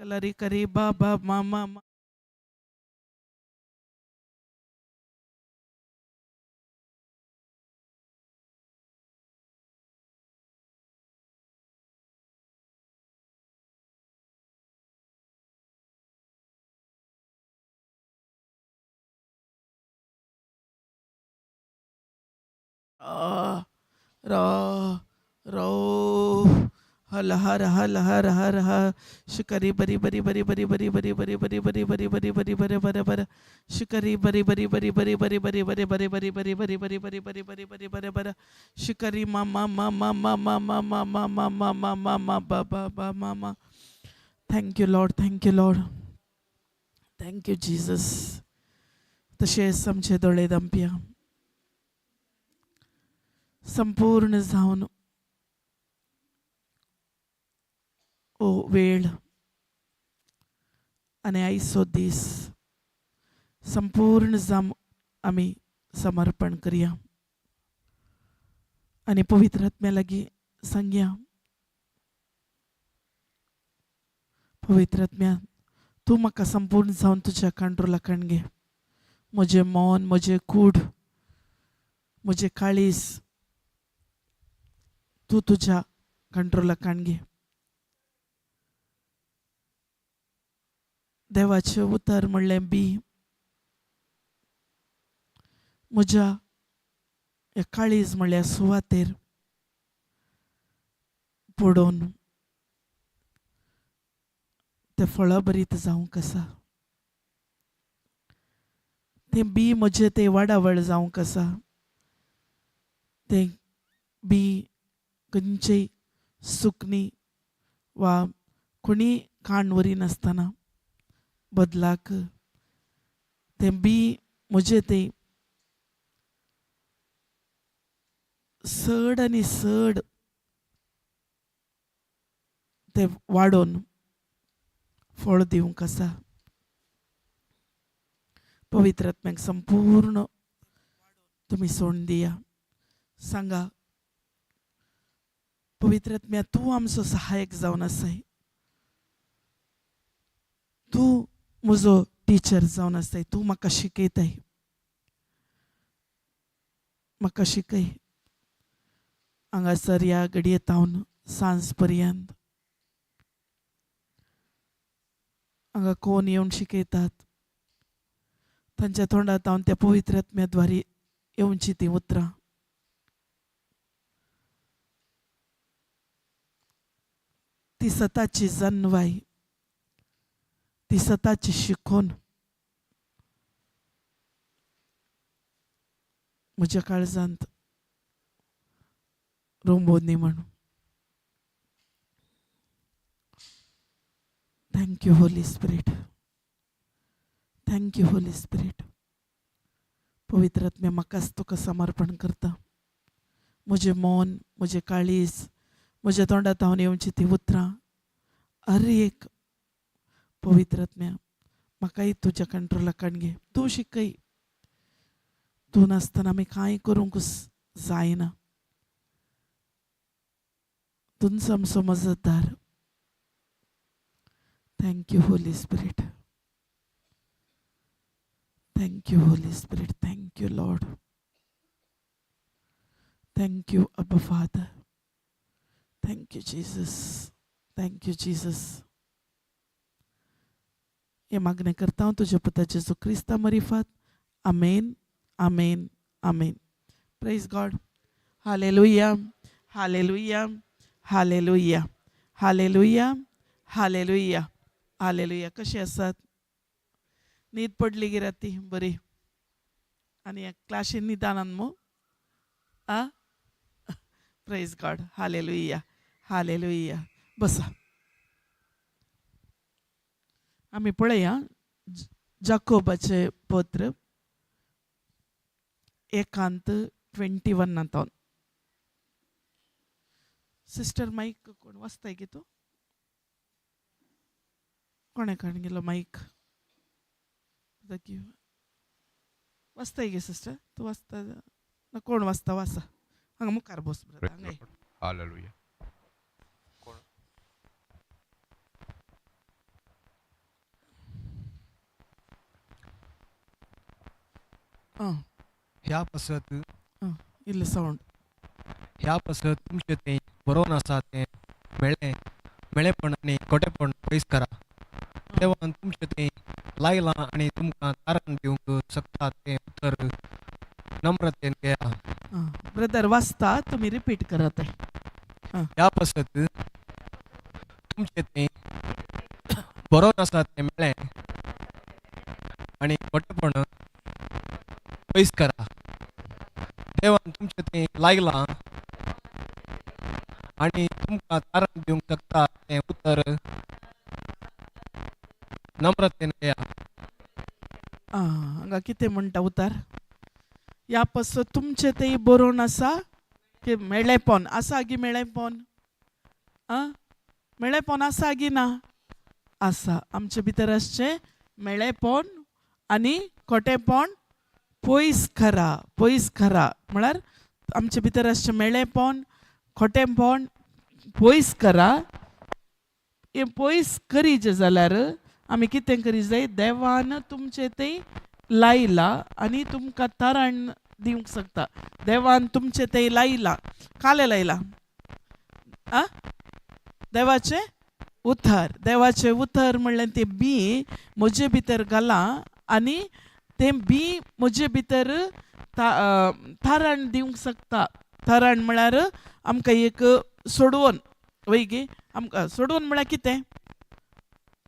कलरी करी बाबा मामा रा रो हल हर हल हर हर हर शिकरी बरी बरी बरी बरी बरी बरी बरी बरी बरी बरी बरी बरी बरी बरी बरी शिकरी बरी बरी बरी बरी बरी बरी बरी बरी बरी बरी बरी बरी बरी बरी बरी बरी बरी बरी शिकरी मा मा मा मा मा मा मा मा मा मा मा मा मा मा बा बा बा मा मा. Thank you lord, thank you lord, thank you Jesus. तशेंच आमचे दोळे दामप्या संपूर्ण जावन ओ वेळ आणि आयचो दीस संपूर्ण जाम आमी समर्पण करया आणि पवित्र आत्म्या लागीं सांगया, पवित्र आत्म्या तूं म्हाका संपूर्ण जावन तुज्या कंट्रोलाक घे. म्हजें मन, म्हजें कूड, म्हजें काळीज तूं तुज्या कंट्रोलाक घे. देवाचें उतर म्हणलें बी म्हज्या ह्या काळीज म्हणल्यार सुवातेर पडोवन तें फळभरीत जावंक आसा. तें बी म्हजें तें वाडावळ जावंक आसा. तें बी खंयचेय सुकणी वा कोणी काण व्हरी नासतना बदलाक तें बी म्हजें तें चड आनी चड तें वाडोवन फळ दिवंक आसा. पवित्र आत्म्याक संपूर्ण तुमी सोडून दिया. सांगा, पवित्र आत्म्या तूं आमचो सहायक जावन आसाय. तूं म्हजो टिचर जावन आसाय. तूं म्हाका शिकयताय. म्हाका शिकय हांगासर ह्या घडयेंतावन सांज पर्यंत हांगा कोण येवन शिकयतात तांच्या तोंडांत हांव त्या पवित्र आत्म्याद्वारे येवची ती उतरां ती सताची जन्वाय, ती सताची शिकून म्हज्या काळजांत रोंबोनी म्हण. Thank you holy spirit, thank you holy spirit. पवित्र आत्म्या म्हाकाच तुका समर्पण करता. म्हजें मन, म्हजें काळीज, म्हज्या तोंडांत हांव येवची ती उतरां हर एक पवित्र आत्म्या म्हाकाय तुज्या कंट्रोलाक घे. तूं शिकय. तूं नासतना आमी कांय करूंक जायना. तूंच आमचो मजतदार. Thank you holy spirit, thank you holy spirit, thank you lord, thank you अब्बा father, thank you Jesus, thank you Jesus. हे मागणें करता हांव तुज्या पुता जेजू क्रिस्ता मरिफात. आमेन, आमेन, आमेन. Praise God. हालेलुया, हालेलुया, हालेलुया, हालेलुया, हालेलुया, हालेलुया. कशी आसात? न्हीद पडली गी राती बरी? आनी ह्या क्लासीन न्हिदानात मू? आ प्रेज गॉड. हालेलुया, हालेलुया. बसा. आमी पळया जाकोबाचे पत्र 1:21. सिस्टर माईक कोण वाचताय गे तू? कोणे काडून गेलो माईक? वाचताय गे सिस्टर? तू वाचता ना कोण वाचता? वाचा हांगा मुखार बस. हालेलुया. हां ह्या पासत हां इल्लें सावंड ह्या पासत तुमचें तें बरोवन आसा तें मेळेपण आनी खोटेपण पयस करा. हां देवान तुमचें तें लायलां आनी तुमकां तारण दिवंक शकता तें उतर नम्रतेन घेया. हां ब्रदर वाचता तुमी रिपीट करात हां ह्या पासत तुमचें तें बरोवन आसा तें मेळ्ळें आनी खोटेपण पयस करा. देवान तुमचें तें लायलां आनी तुमकां तारण दिवंक शकता तें उतर नम्रतेन घेया. हांगा कितें म्हणटा उतार ह्या पासत तुमचें तें बरोवन आसा की मेळ्ळेंपण आसा गी मेळ्ळेंपण आं मेळ्ळेंपण आसा गी ना आसा आमचे भितर आसचें मेळ्ळेंपण आनी खोटेपण पयस करा म्हळ्यार आमचे भितर आसचें मेळ्ळेंपण खोटेपण पयस करा. हें पयस करीत जाल्यार आमी कितें करीत जाय देवान तुमचें तें लायलां आनी तुमकां तारण दिवंक शकता. देवान तुमचें तें लायलां कालें लायलां आं देवाचें उतर म्हणलें तें बी म्हजे भितर घाला आनी तें बी म्हजे भितर तारण दिवंक शकता. तारण म्हळ्यार आमकां एक सोडवोन वय गे आमकां सोडवोन म्हळ्यार कितें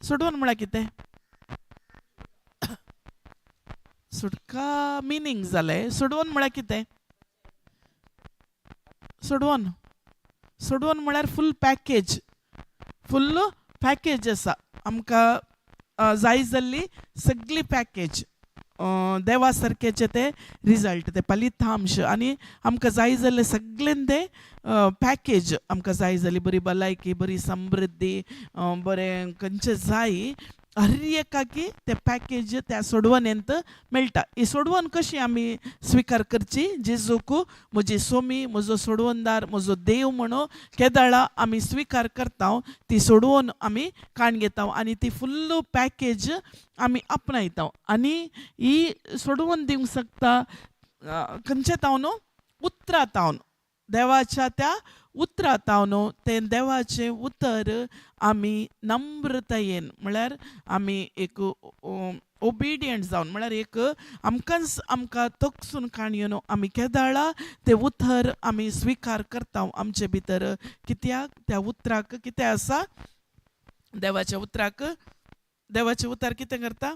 सोडवोन म्हळ्यार कितें सुटका मिनींग जालें सोडवोन म्हळ्यार कितें सोडवोन म्हळ्यार फुल्ल पॅकेज आसा आमकां जाय जाल्ली सगळी पॅकेज देवा सारकेचे ते रिजल्ट ते फलितांश आनी आमकां जाय जाल्लें सगळें तें पॅकेज आमकां जाय जाली बरी भलायकी बरी समृद्धी बरें खंयचें जाय हर एकाकी ते पॅकेज त्या सोडवणेंत मेळटा. ही सोडवण कशी आमी स्विकार करची जेजूक म्हजी सोमी म्हजो सोडवणदार म्हजो देव म्हणून केदाळा आमी स्विकार करता ती सोडवण आमी काण घेता आनी ती फुल्ल पॅकेज आमी आपणायता आनी ही सोडवण दिवंक शकता खंयचे तावन उतरां तावन देवाच्या त्या उतरां तावन तें देवाचें उतर आमी नम्रतायेन म्हळ्यार आमी एक ओबिडियंट जावन म्हळ्यार एक आमकां तोखसून काणयोन आमी केदाळा तें उतर आमी स्विकार करता आमचे भितर कित्याक त्या उतराक कितें आसा देवाच्या उतर कितें करता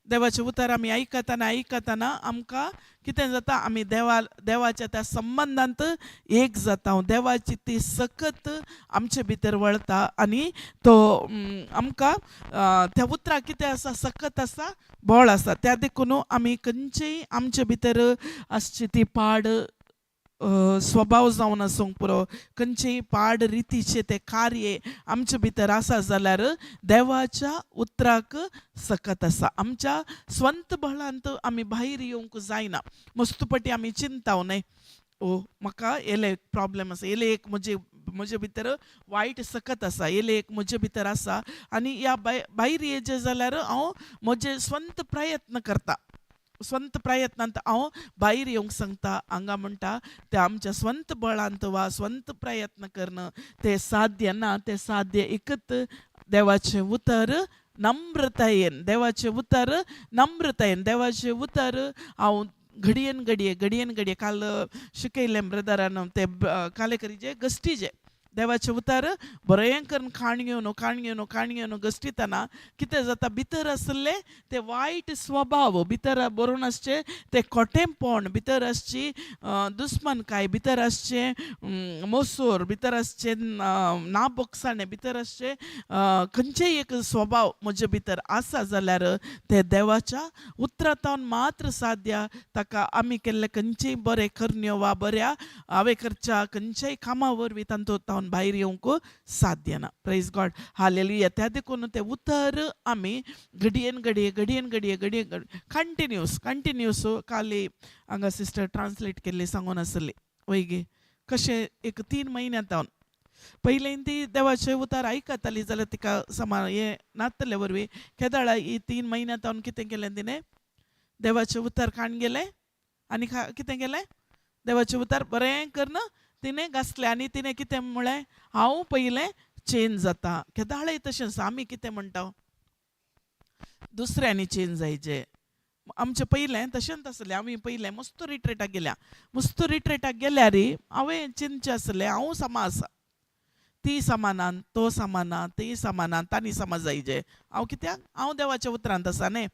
देवाचें उतर आमी आयकताना आमकां कितें जाता आमी देवाच्या त्या संबंदांत एक जाता देवाची ती सकत आमचे भितर वळता आनी तो आमकां त्या उतराक कितें आसा सकत आसा बळ आसा त्या देखून आमी खंयचेय आमचे भितर आसची ती पाड स्वभाव जावन आसूंक पुरो खंयचेय पाड रितीचे ते कार्य आमचे भितर आसा जाल्यार देवाच्या उतराक सकत आसा. आमच्या स्वंत बळांत आमी भायर येवंक जायना मस्तुपटी आमी चिंताव न्हय म्हाका येले एक प्रॉब्लेम आसा येले एक म्हजे भितर वायट सकत आसा येले एक म्हजे भितर आसा आनी ह्या भायर येजे जाल्यार हांव म्हजे स्वंत प्रयत्न करता स्वंत प्रयत्नांत हांव भायर येवंक सांगता हांगा म्हणटा ते आमच्या स्वंत बळांत वा स्वंत प्रयत्न करणं ते साध्य ना ते साध्य एकत देवाचें उतर नम्रतायेन देवाचें उतर हांव घडयेन घडये काल शिकयलें ब्रदरान ते कालेकरीचे गश्टीचे देवाचें उतर बरें करून काणयोन गश्टीतना कितें जाता भितर आसले ते वायट स्वभाव भितर बरोवन आसचे ते खोटेंपण भितर आसची दुस्मनकाय भितर आसचें मोसोर भितर आसचें नाबोगसाणें भितर आसचें खंयचेय एक स्वभाव म्हजे भितर आसा जाल्यार ते देवाच्या उतरांतावन मात्र साध्य ताका आमी केल्ले खंयचेय बरें करण्यो वा बऱ्या हांवें करच्या खंयच्याय कामा वरवीं तातूंत भायर येवंक साध्य ना. Praise God hallelujah. त्या देखून ते उतर आमी घडयेन घडये कंटिन्यूस काली हांगा सिस्टर ट्रान्सलेट केल्ली सांगून आसली वय गे कशें एक 3 म्हयन्यांतावन पयलें ती देवाचें उतर आयकताली जाल्यार तिका हें नासतले वरवीं केदाळा ही 3 म्हयन्यांतावन कितें केलें तिणें देवाचें उतर काण गेलें आनी कितें केलें देवाचें उतार बरें करन तिणें घासलें आनी तिणें कितें म्हळें हांव पयलें चेंज जाता. केदाळय तशें आसा आमी कितें म्हणटा दुसऱ्यांनी चेंज जायचें. आमचें पयलें तशेंच आसलें आमी पयलें मस्तो रिट्रेटाक गेल्या मस्तो रिट्रेटाक गेल्यार हांवें चिंतचें आसलें हांव समा आसा ती समानान तो समाना ती समानान तांणी समा जायचें. हांव कित्याक हांव देवाच्या उतरांत आसा न्ही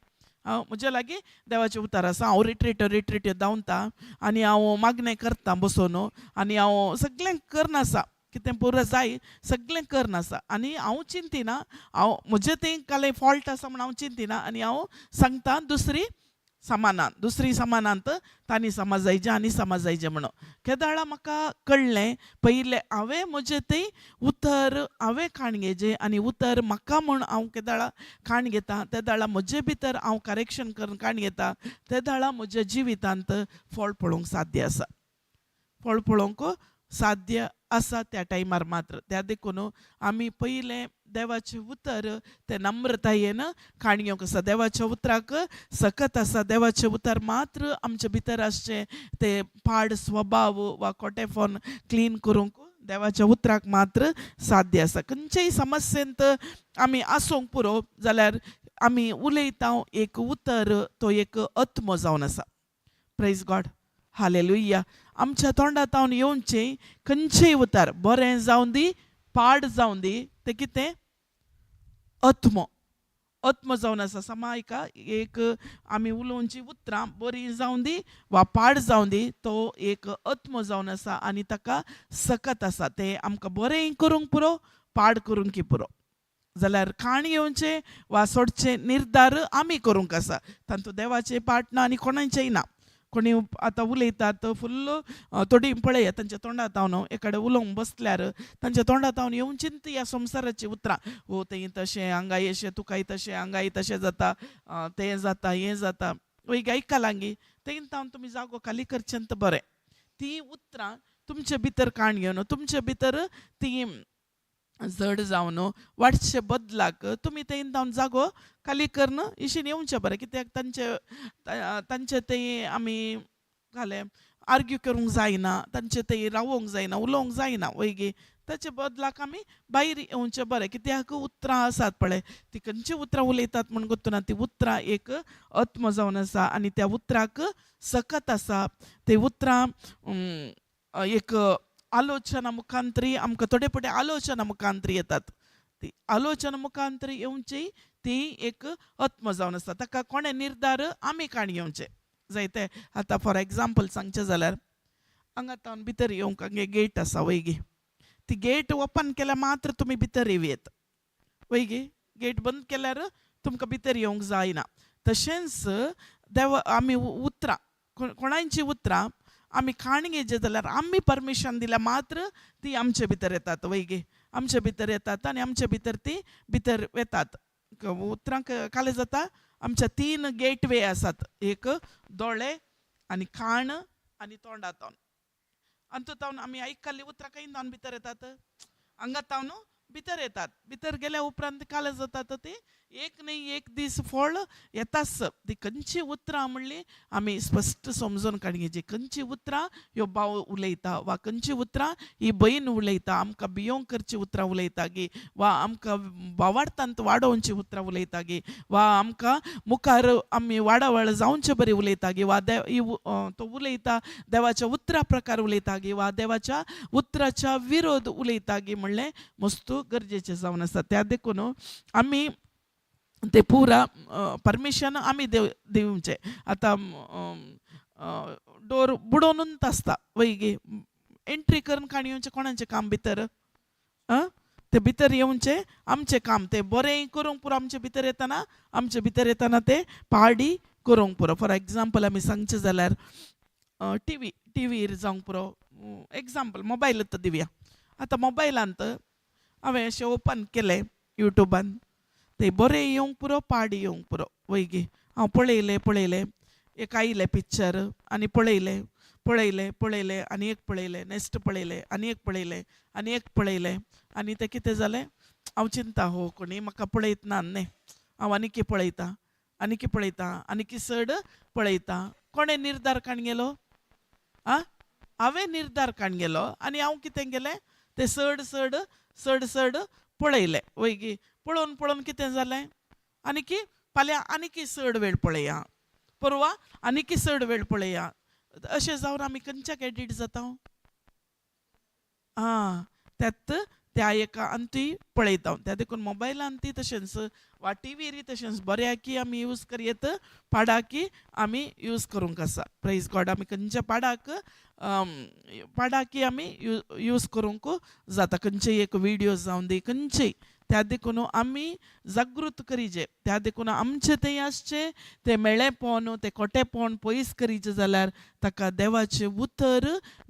हांव म्हज्या लागीं देवाचें उतार आसा हांव रिट्रीट धांवता आनी हांव मागणें करता बसून आनी हांव सगळें करनासा कितें पुरो जाय सगळें करनासा आनी हांव चिंतिना हांव म्हजें तें काले फॉल्ट आसा म्हण हांव चिंतिना आनी हांव सांगता दुसरी समानांत तांणी समा जायचें आनी समा जायचें म्हणून. केदाळा म्हाका कळ्ळें पयलें हांवें म्हजें तें उतर हांवें खाण घेवचें आनी उतर म्हाका म्हूण हांव केदाळा खाण घेता त्या दाळा म्हजे भितर हांव करेक्शन करून खाण घेता त्या दाळा म्हज्या जिवितांत फळ पळोवंक साध्य आसा. फळ पळोवंक साध्य आसा त्या टायमार मात्र त्या देखून आमी पयलें देवाचें उतर तें नम्रतायेन खाण घेवंक आसा. देवाच्या उतराक सकत आसा देवाचें उतर मात्र आमचे भितर आसचें तें पाड स्वभाव वा कोटेफोन क्लीन करूंक देवाच्या उतराक मात्र साध्य आसा. खंयचेय समस्येंत आमी आसूंक पुरो जाल्यार आमी उलयता एक उतर तो एक आत्मो जावन आसा. Praise God hallelujah. आमच्या तोंडांतावन येवचें खंयचेय उतार बरें जावं दी पाड जावं दी तें कितें आत्मो जावन आसा. समायका एक आमी उलोवची उतरां बरीं जावं दी वा पाड जावं दी तो एक आत्मो जावन आसा आनी ताका सकत आसा. तें आमकां बरें करूंक पुरो पाड करूंक पुरो जाल्यार खाण घेवचें वा सोडचें निर्धार आमी करूंक आसा. तातूंत देवाचें पाट ना आनी कोणाचेंय ना. कोणी आतां उलयतात फुल्ल थोडी पळय तांच्या तोंडांत हांव एकाडे उलोवंक बसल्यार तांच्या तोंडांत हांव येवन चिंत ह्या संवसाराची उतरां ओ तें तशें हांगाय अशें तुकाय तशें हांगाय तशें जाता तें जाता हें जाता वय आयका लागी तें हांव तुमी जागो खाली करचेंत बरें. ती उतरां तुमचे भितर काण घेवन तुमचे भितर ती जड जावन वाटचे बदलाक तुमी तें जावन जागो खाली करन इशीन येवचें बरें. कित्याक तांचे तें आमी घालें आर्ग्यू करूंक जायना तांचे तें रावोंक जायना उलोवंक जायना वयगी ताचे बदलाक आमी भायर येवचें बरें. कित्याक उतरां आसात पळय ती खंयची उतरां उलयतात म्हण गोतूना ती उतरां एक आत्म जावन आसा आनी त्या उतराक सकत आसा. ते उतरां एक आलोचना मुखांतरी आमकां थोडे पटे आलोचना मुखांतरी येतात. ती आलोचना मुखांतरी येवची ती एक आत्म जावन आसा. ताका कोणें निर्धार आमी काण घेवचे जायते. आतां फॉर एग्जाम्पल सांगचें जाल्यार हांगा तावन भितर येवंक हांगे गेट आसा वयगी ती गेट ओपन केल्यार मात्र तुमी भितर येवयेत वयगी गेट बंद केल्यार तुमकां भितर येवंक जायना. तशेंच देव आमी उतरां कोणाची उतरां आमी खाण घेवचें जाल्यार आमी परमिशन दिल्यार मात्र ती आमचे भितर येतात वयगी आमचे भितर येतात आनी आमचे भितर ती भितर येतात. उतरांक काले जाता आमच्या 3 गेटवे आसात एक दोळे आनी खाण आनी तोंडांतावन अंतुतावन आमी आयकल्ली उतरां खंय जावन भितर येतात हांगातावन भितर येतात. भितर गेल्या उपरांत काले जातात ती एक न्ही एक दीस फळ येताच. ती खंयची उतरां म्हणली आमी स्पश्ट समजून काडची खंयची उतरां ह्यो भाव उलयता वा खंयची उतरां ही भयण उलयता आमकां भियोंक करची उतरां उलयता गी वा आमकां भावार्थांत वाडोवची उतरां उलयता गी वा आमकां मुखार आमी वाडावळ जावचे बरी उलयता गी वा तो उलयता देवाच्या उतरा प्रकार उलयता गी वा देवाच्या उतराच्या विरोध उलयता गी म्हणलें मस्तू गरजेचें जावन आसा. त्या देखून आमी ते पुरा परमिशन आमी दिवचें. आतां डोर बुडोवनूच आसता वयगी एंट्री करून काण येवचें कोणाचें काम भितर ते भितर येवचें आमचें काम तें बरें करूंक पुरो आमचे भितर येताना तें पाडी करूंक पुरो. फॉर एग्जाम्पल आमी सांगचें जाल्यार टीव्हीर जावंक पुरो एग्जाम्पल मोबायलूच दिवया. आतां मोबायलांत हांवें अशें ओपन केलें युट्यूबान ते बरें येवंक पुरो पाड येवंक पुरो वयगी हांव पळयलें एक आयलें पिक्चर आनी पळयलें आनी एक पळयलें नेक्स्ट पळयलें आनी एक पळयलें आनी तें कितें जालें हांव चिंता हो कोणी म्हाका पळयत ना न्ही हांव आनी की पळयता आनी की सड पळयता कोणे निर्धार काणगेलो आ हांवें निर्धार काणगेलो आनी हांव कितें केलें तें सड सड सड सड पळयलें वयगी पळोवन पळोवन कितें जालें आनी फाल्यां आनी चड वेळ पळया परवा आनी चड वेळ पळया अशें जावन आमी खंयच्याक एडिट जाता तेत त्या एका अंती पळयता त्या देखून मोबायलान ती तशेंच वा टीव्हीर तशेंच बऱ्याकी आमी यूज करयत पाडाकी आमी यूज करूंक आसा प्रेज गॉड आमी खंयच्या पाडाकी आमी यूज करूंक जाता खंयचेय एक व्हिडिओ जावन दी खंयचेय त्या देखून आमी जागृत करीचे त्या देखून आमचे तें आसचें तें मेळ्ळेपण तें खोटेपण पयस करीचें जाल्यार ताका देवाचें उतर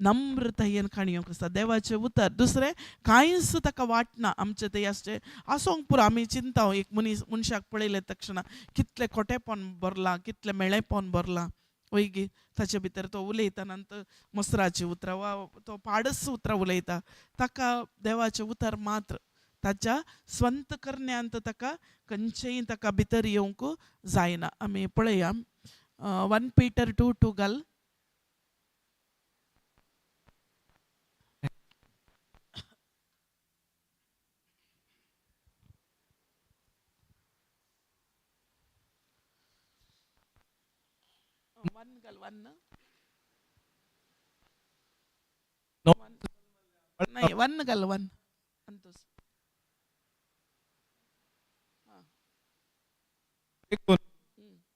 नम्रतायेन खाणयोंक आसता देवाचें उतर दुसरें कांयच ताका वाटना आमचें तें आसचें आसूंक पुरो आमी चिंता एक मनशाक पळयले तक्षण कितलें खोटेपण भरलां कितलें मेळ्ळेपण भरलां वयगी ताचे भितर तो उलयता नंतर मसराची उतरां वा तो पाडस उतरां उलयता ताका देवाचें उतर मात्र ताच्या स्वंत करण्यांत ताका खंयचेय ताका भितर येवंक जायना आमी पळया 1 Peter 2:2 घाल नाही 1 घाल 1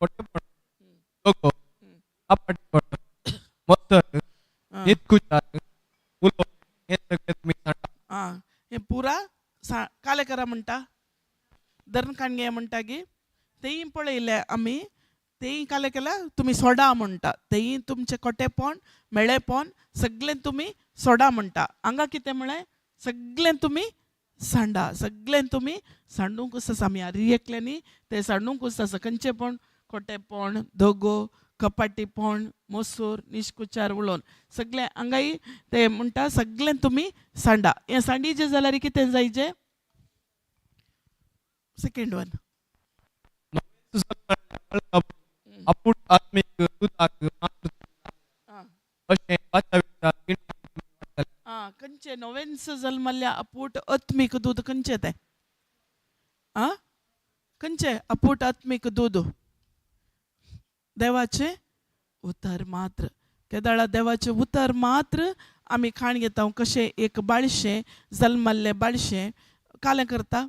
खोटेपण लोक आपटपण मत्सर नितकुचार उलोवप हे सगळें तुमी सांगता हे पुरा काले करा म्हणटा धरण काणगे म्हणटा गी तेय पळयले आमी तेय काले केल्या तुमी सोडा म्हणटा तेय तुमचें खोटेपण मेळ्ळेपण सगळें तुमी सोडा म्हणटा हांगा कितें म्हळें सगळें तुमी सांडा सगळें तुमी सांडूंकूच आसा आमी एकल्यांनी तें सांडूंकूच आसा खंयचेपण खोटेपण दोगो कपाटीपण मसूर निश्कुचार उलोवन सगळें हांगाय तें म्हणटा सगळें तुमी सांडा हें सांडिचें जाल्यार कितें जायचें सेकंड वन आपूण आत्मीक दुदाक अशें खंयचे नोवेन्स जल्मल्ल्या अपूट आत्मीक दूद खंयचें तें खंयचें अपूट आत्मीक दूद देवाचें उतर मात्र केदाळा देवाचें उतर मात्र आमी खाण घेता कशें एक बाळशें जल्मल्लें बाळशें कालें करता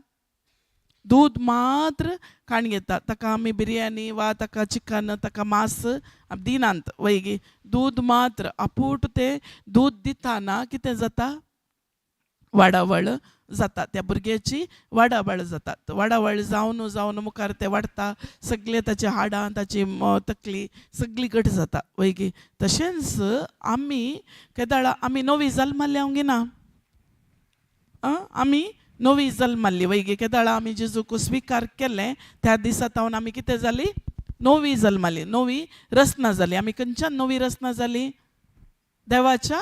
दूद मात्र खाण घेता ताका आमी बिरयानी वा ताका चिकन ताका मांस दिनांत वयगी दूद मात्र आपूट तें दूद दिताना कितें जाता वाडावळ जाता त्या भुरग्याची वाडावळ जाता वाडावळ जावन जावन मुखार तें वाडटा सगळे ताची हाडां ताची तकली सगळी घट जाता वयगी तशेंच आमी केदाळा आमी नवी जल्मल्ले हांव घेना आमी नवी जल्मल्ली वयगी केदाळा आमी जेजूक स्विकार केलें त्या दिसा तावन आमी कितें जाली नवी जल्मली नवी रचना जाली आमी खंयच्यान नवी रचना जाली देवाच्या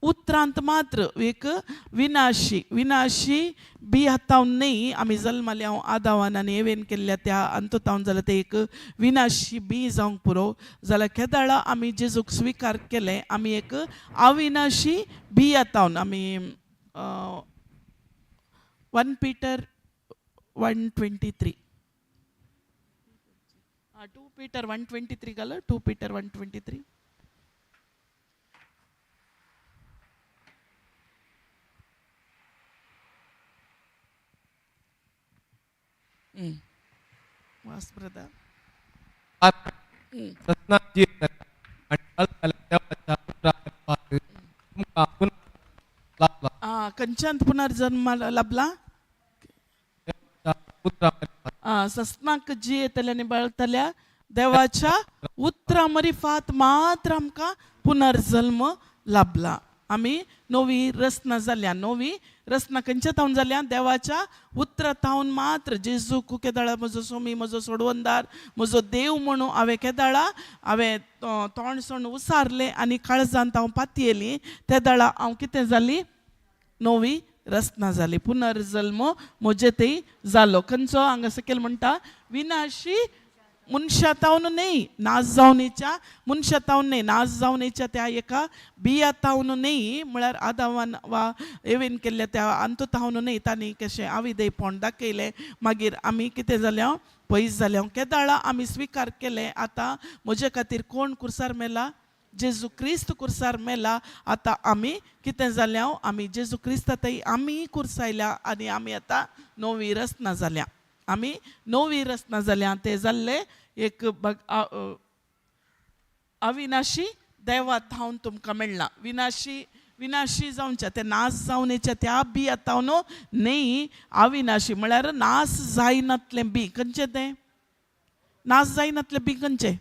उतरांत मात्र एक विनाशी बी हातावन न्ही आमी जल्मले हांव आदावान आनी एवेन केल्ल्या त्या अंततावन जाल्यार ते एक विनाशी बी जावंक पुरो जाल्यार केदाळा आमी जेजूक स्विकार केलें आमी एक अविनाशी बी हातावन आमी 1 Peter 1:23 2 Peter 1:23 घाल 2 Peter 1:23 वास ब्रदर सत्नाजी आणि देवाच्या पुत्रात तुमका पुन्हा लाभला खंयच्यान पुनर्जन्म लाभला सस्नाक जी येतल्या बळतल्या देवाच्या उतरा मरिफात मात्र आमकां पुनर्जन्म लाभला आमी नवी रचना जाल्या नवी रचना खंयच्या तावन जाल्या देवाच्या उतरा तावन मात्र जेजूक केदाळा म्हजो सोमी म्हजो सोडवंदार म्हजो देव म्हणून हांवें केदाळा हांवें तोंड सोंड उसारलें आनी काळजांत हांव पातयेली त्या दाळा हांव कितें जाली नवी रचना जाली पुनर्जल्म म्हजे थंय जालो खंयचो हांगा सकयल म्हणटा विनाशी मनशातावन न्ही नाश जावनेच्या मनशातावन न्ही नाश जावनेच्या त्या एका बियातावन न्ही म्हळ्यार आदावान वा एवेन केल्ल्या त्या अंततावन न्ही तांणी कशें आविदेयपण दाखयलें मागीर आमी कितें जाल्या पयस जाल्या केदाळा आमी स्विकार केलें आतां म्हजे खातीर कोण कुर्सार मेला जेजू क्रिस्त कुर्सार मेला आतां आमी कितें जाल्या आमी जेजू क्रिस्तातय आमी कुर्सायल्या आनी आमी आतां नवी रचना जाल्या आमी नवी रचना जाल्या ते जाल्ले एक अविनाशी देवात हांव तुमकां मेळना विनाशी जावच्या ते नाश जावनेच्या त्या बी आतां न्हू न्ही अविनाशी म्हळ्यार नाश जायनातलें बी खंयचें तें नाश जायनातलें बी खंयचें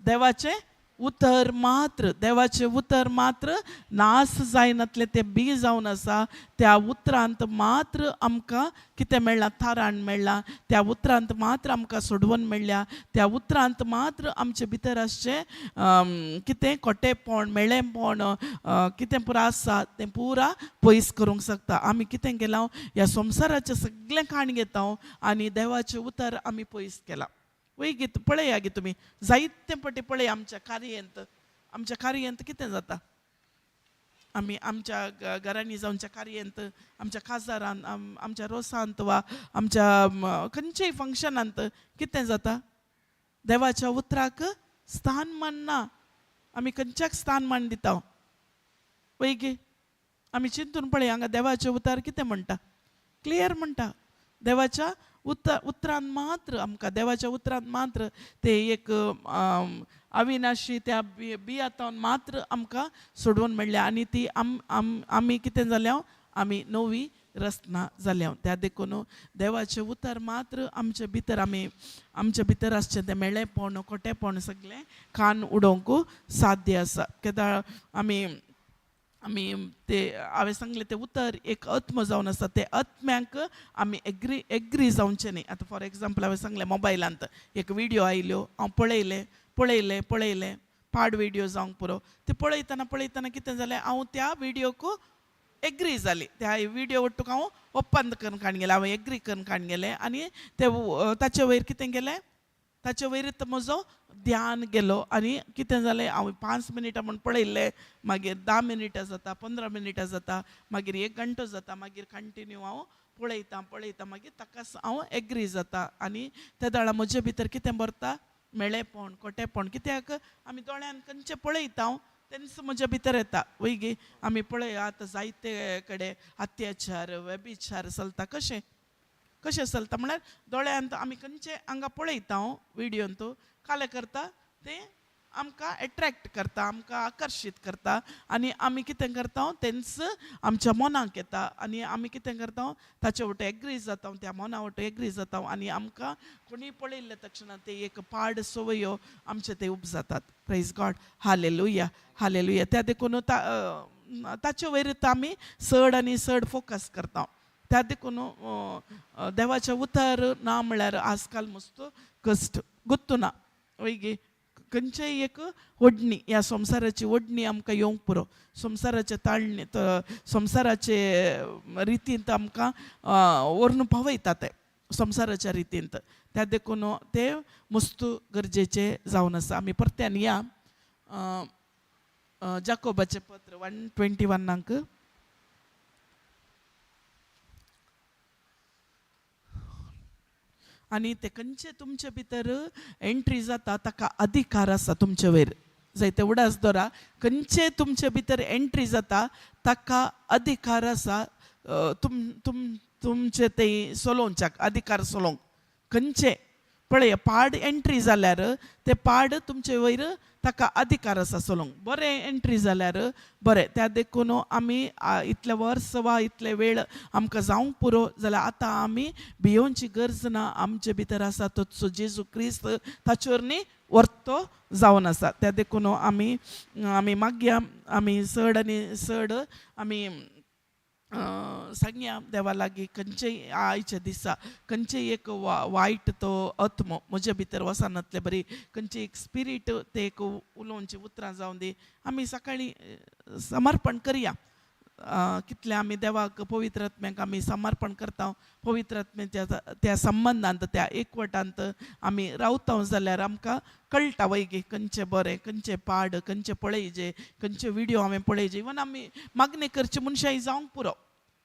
देवाचें उतर मात्र देवाचे उतर मात्र नाश जायनातले ते बी जावन आसा त्या उतरांत मात्र आमकां कितें मेळ्ळां थाराण मेळ्ळां त्या उतरांत मात्र आमकां सोडवण मेळ्ळ्या त्या उतरांत मात्र आमचे भितर आसचें कितें खोटेपण मेळ्ळेंपण कितें पुरो आसा तें पुरा पयस करूंक शकता आमी कितें केलां ह्या संवसाराचें सगळें खाण घेता आनी देवाचें उतर आमी पयस केलां वय गे पळया गे तुमी जायते पटी पळय आमच्या कार्यांत कितें जाता आमी आमच्या घरांनी जावच्या कार्यांत आमच्या काजारांत आमच्या रोसांत वा आमच्या खंयच्याय फंक्शनांत कितें जाता देवाच्या उतराक स्थान मान ना आमी खंयच्याक स्थान मान दिता वय गे आमी चिंतून पळय हांगा देवाचें उतर कितें म्हणटा क्लियर म्हणटा देवाच्या उतरांत मात्र आमकां देवाच्या उतरांत मात्र ते एक अविनाशी त्या बियातावन मात्र आमकां सोडवून मेळ्ळ्या आनी ती आमी कितें जाल्या आमी नवी रचना जाल्या त्या देखून देवाचें उतर मात्र आमचे भितर आसचें तें मेळ्ळेंपण खोटेपण सगळें खान उडोवंक साध्य आसा केदाळ आमी ते हांवें सांगलें तें उतर एक आत्म जावन आसा ते आत्म्यांक आमी एग्री जावचें न्ही आतां फॉर एग्जाम्पल हांवें सांगलें मोबायलांत एक विडियो आयल्यो हांव पळयलें पाड विडियो जावंक पुरो ते पळयतना कितें जालें हांव त्या विडियोक एग्री जाली त्या विडियो वट्टूक हांव ओपन करून काण गेलें हांवें एग्री करून काण गेलें आनी ते ताचे वयर कितें गेलें ताचे वयर म्हजो ध्यान गेलो आनी कितें जालें हांव 5 मिनटां म्हूण पळयल्लें मागीर 10 मिनटां जाता 15 मिनटां जाता मागीर 1 घंटो जाता मागीर कंटिन्यू हांव पळयतां मागीर ताकाच हांव एग्री जाता आनी त्या दाळा म्हजे भितर कितें भरता मेळ्ळेपण खोटेपण कित्याक आमी दोळ्यान खंयचें पळयता तेंच म्हज्या भितर येता वय गे आमी पळयात जायते कडेन अत्याचार व्यभिचार चलता कशें चलता म्हळ्यार दोळ्यांत आमी खंयचे हांगा पळयता विडियोंत काले करता ते आमकां एट्रॅक्ट करता आमकां आकर्शीत करता आनी आमी कितें करता तेंच आमच्या मनाक येता आनी आमी कितें करता ताचे वटेन एग्री जाता त्या मना वटेन एग्री जाता आनी आमकां कोणी पळयल्ले तक्षण ते एक पाड सवयो आमचे ते उपजातात प्रेज गॉड हालेलुया त्या देखून ताचे वयर आमी चड आनी चड फोकस करता त्या देखून देवाचें उतर ना म्हळ्यार आजकाल मस्तो कश्ट गुत्तुना वय गे खंयचेय एक ओडणी ह्या संवसाराची ओडणी आमकां येवंक पुरो संवसाराचे ताळणी संवसाराचे रितींत आमकां व्हरून पावयता ते संवसाराच्या रितींत त्या देखून ते मस्तू गरजेचे जावन आसा आमी परत्यान या जाकोबाचें पत्र 1:21 आनी ते खंयचे तुमचे भितर एंट्री जाता ताका अधिकार आसा तुमचे वयर जायते उडास दोरा खंयचे तुमचे भितर एंट्री जाता ताका अधिकार आसा तुमचे ते सोलोवच्याक अधिकार सोलोवंक खंयचे पळय पाड एंट्री जाल्यार ते पाड तुमचे वयर ताका अधिकार आसा सोलोवंक बरें एंट्री जाल्यार बरें त्या देखून आमी इतले वर्स वा इतले वेळ आमकां जावंक पुरो जाल्यार आतां आमी भियोवची गरज ना आमचे भितर आसा तो जेजू क्रिस्त ताचेर न्ही वर्तो जावन आसा त्या देखून आमी मागया आमी चड आनी चड आमी सांगया देवा लागीं खंयचेय आयचे दिसा खंयचेय एक वायट तो आत्मो म्हजे भितर वचनातले बरी खंयचेय एक स्पिरीट ते एक उलोवची उतरां जावन दी आमी सकाळीं समर्पण करया कितले आमी देवाक पवित्र आत्म्याक आमी समर्पण करता पवित्र आत्म्याच्या त्या संबंधांत त्या एकवटांत आमी रावता जाल्यार आमकां कळटा वैगी खंयचें बरें खंयचें पाड खंयचें पळयजे खंयचे व्हिडिओ हांवें पळयजे इवन आमी मागणी करची मनशाय जावंक पुरो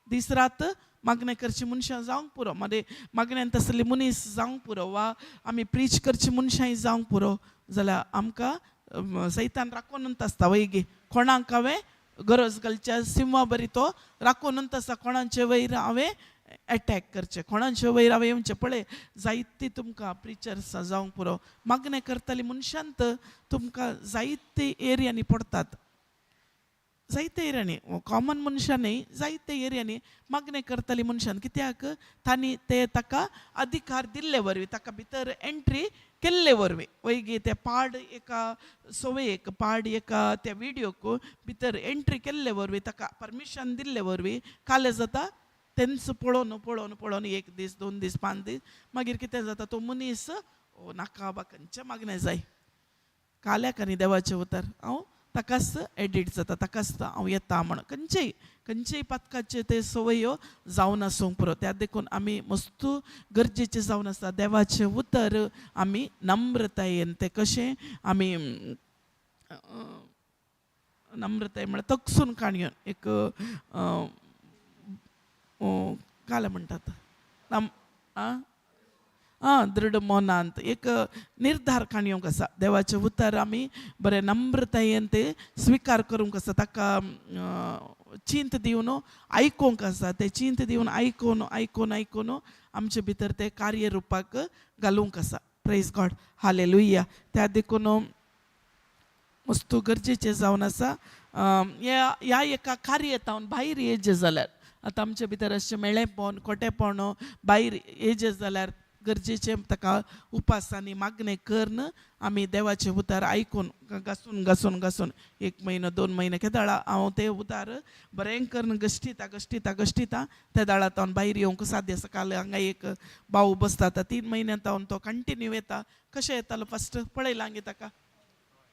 दीस रात मागणी करची मनशां जावंक पुरो म्हणजे मागण्यांत तसली मनीस जावंक पुरो वा आमी प्रीच करची मनशांय जावंक पुरो जाल्यार आमकां सैतान राखोनूच आसता वैगी कोणाक हांवें गरज घालच्या सिंहा बरी तो राखोनूच आसा कोणाचे वयर हांवें अटॅक करचे कोणाचे वयर हांवें येवचें पळय जायती तुमकां प्रिचर्स जावंक पुरो मागणे करतली मनशांत तुमकां जायते एरियांनी पडटात जायते एरियांनी कॉमन मनशांनी जायते एरियांनी मागणे करतली मनशान कित्याक तांणी ते ताका अधिकार दिल्ले वरवीं ताका भितर एंट्री केल्ले वरवीं वैगी ते पाड एका सवयेक पाड एका त्या व्हिडिओक भितर एंट्री केल्ले वरवीं ताका परमिशन दिल्ले वरवीं काले जाता तेंच पळोवन पळोवन पळोवन 1 दीस 2 दीस 5 दीस मागीर कितें जाता तो मनीस ओ नाका बाबा खंयचें मागणें जाय काल्याक आनी देवाचें उतर हांव ताकाच एडिट जाता ताकाच हांव येता म्हण खंयचेय पातकाचे ते सवयो जावन आसूंक पुरो त्या देखून आमी मस्तू गरजेचे जावन आसा देवाचें उतर आमी नम्रतायेन ते कशें आमी नम्रताय म्हळ्यार तगसून काणयोन एक काले म्हणटात दृढ मनांत एक निर्धार काणयोंक आसा देवाचें उतर आमी बरें नम्रतायेन ते स्विकार करूंक आसा ताका चिंत दिवन आयकूंक आसा ते चिंत दिवन आयकून आयकून आयकून आमचे भितर ते कार्यरुपाक घालूंक आसा प्रेज गॉड हालेलुया त्या देखून मस्तू गरजेचें जावन आसा ह्या एका कार्यतावन भायर येजे जाल्यार आतां आमचे भितर अशें मेळ्ळेपण खोटेपण भायर येजे जाल्यार गरजेचें ताका उपासांनी मागणें करन आमी देवाचें उतर आयकून घासून घासून घासून 1 म्हयनो 2 म्हयने के दाळा हांव तें उतार बरें करून गश्टिता त्या दाळांत हांव भायर येवंक साध्य सकाळ हांगा एक भाऊ बसता 3 म्हयन्यांत हांव तो कंटिन्यू येता कशें येतालो फस्ट पळयलां गे ताका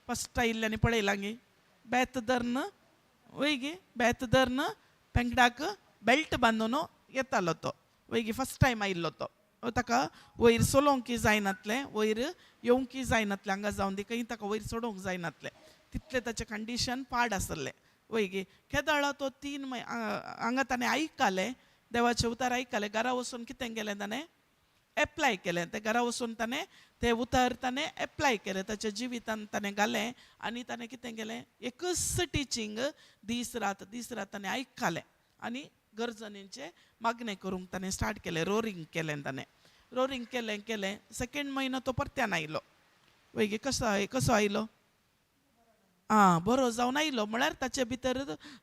फस्ट आयिल्ल्यानी पळयलां गे बेत धरन वय गे बेत धरन पेंगडाक बेल्ट बांदून येतालो तो वय गे फस्ट टायम आयिल्लो तो ताका वयर सोलोवंकय जायनातलें वयर येवंकय जायनातलें हांगा जावन देखून ताका वयर सोडोवंक जायनातलें तितलें ताचें कंडिशन पाड आसलें वय गे केदाळा तो 3 हांगा ताणें आयकलें देवाचें उतर आयकलें घरा वचून कितें केलें ताणें एप्लाय केलें तें घरा वचून ताणें तें उतर ताणें एप्लाय केलें ताच्या जिवितांत ताणें घालें आनी ताणें कितें केलें एकच टिचींग दीस रात ताणें आयकलें आनी गरजणेचें मागणें करूंक ताणें स्टार्ट केलें रोरींग केलें सेकंड म्हयनो तो परत्यान आयलो वय गे कसो आयलो बरो जावन आयलो म्हळ्यार ताचे भितर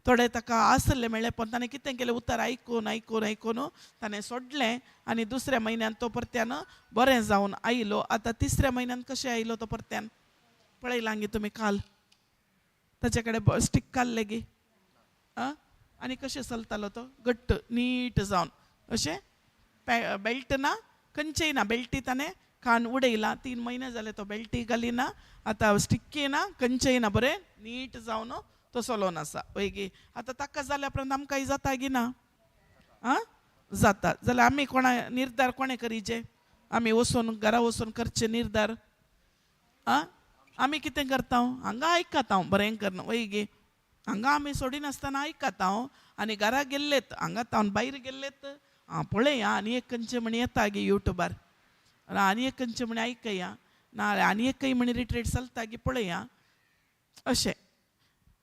थोडें ताका आसलें मेळ्ळें पण ताणें कितें केलें उतर आयकून ताणें सोडलें आनी दुसऱ्या म्हयन्यान तो परत्यान बरें जावन आयलो आतां तिसऱ्या म्हयन्यान कशें आयलो तो परत्यान पळयलां गे तुमी काल ताचे कडेन स्टीक काडले गे आनी कशें चलतालो तो घट्ट नीट जावन अशें बेल्ट ना खंयचेय ना बेल्टी ताणें कान उडयला 3 म्हयने जाले तो बेल्टी घालिना आतां स्टिक्की ना खंयचेय ना बरें नीट जावन तो चलोवन आसा वय गे आतां ताका जाल्या उपरांत आमकांय जाता गी ना जाता जाल्यार आमी निर्धार कोणें करीचे आमी वचून घरा वचून करचे निर्धार आमी कितें करता हांगा आयकता हांव बरें करना वय गे हांगा आमी सोडिनासतना आयकता हांव आनी घरा गेल्लेत हांगा तावन भायर गेल्लेत पळया आनी एक खंयचें म्हण येता गे युट्यूबार आनी एक खंयचें म्हण आयकया ना आनी एकय म्हण रिट्रीट चलता गे पळया अशें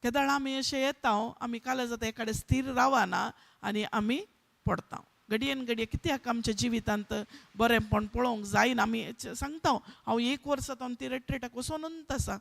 केदाळ आमी अशें येता आमी काल जाता एकाडे स्थिर रावना आनी आमी पडटा घडयेन घडये कित्याक आमच्या जिवितांत बरेंपण पळोवंक जायना आमी सांगता हांव 1 वर्स जावन ती रिट्रीटाक वचोनूच आसा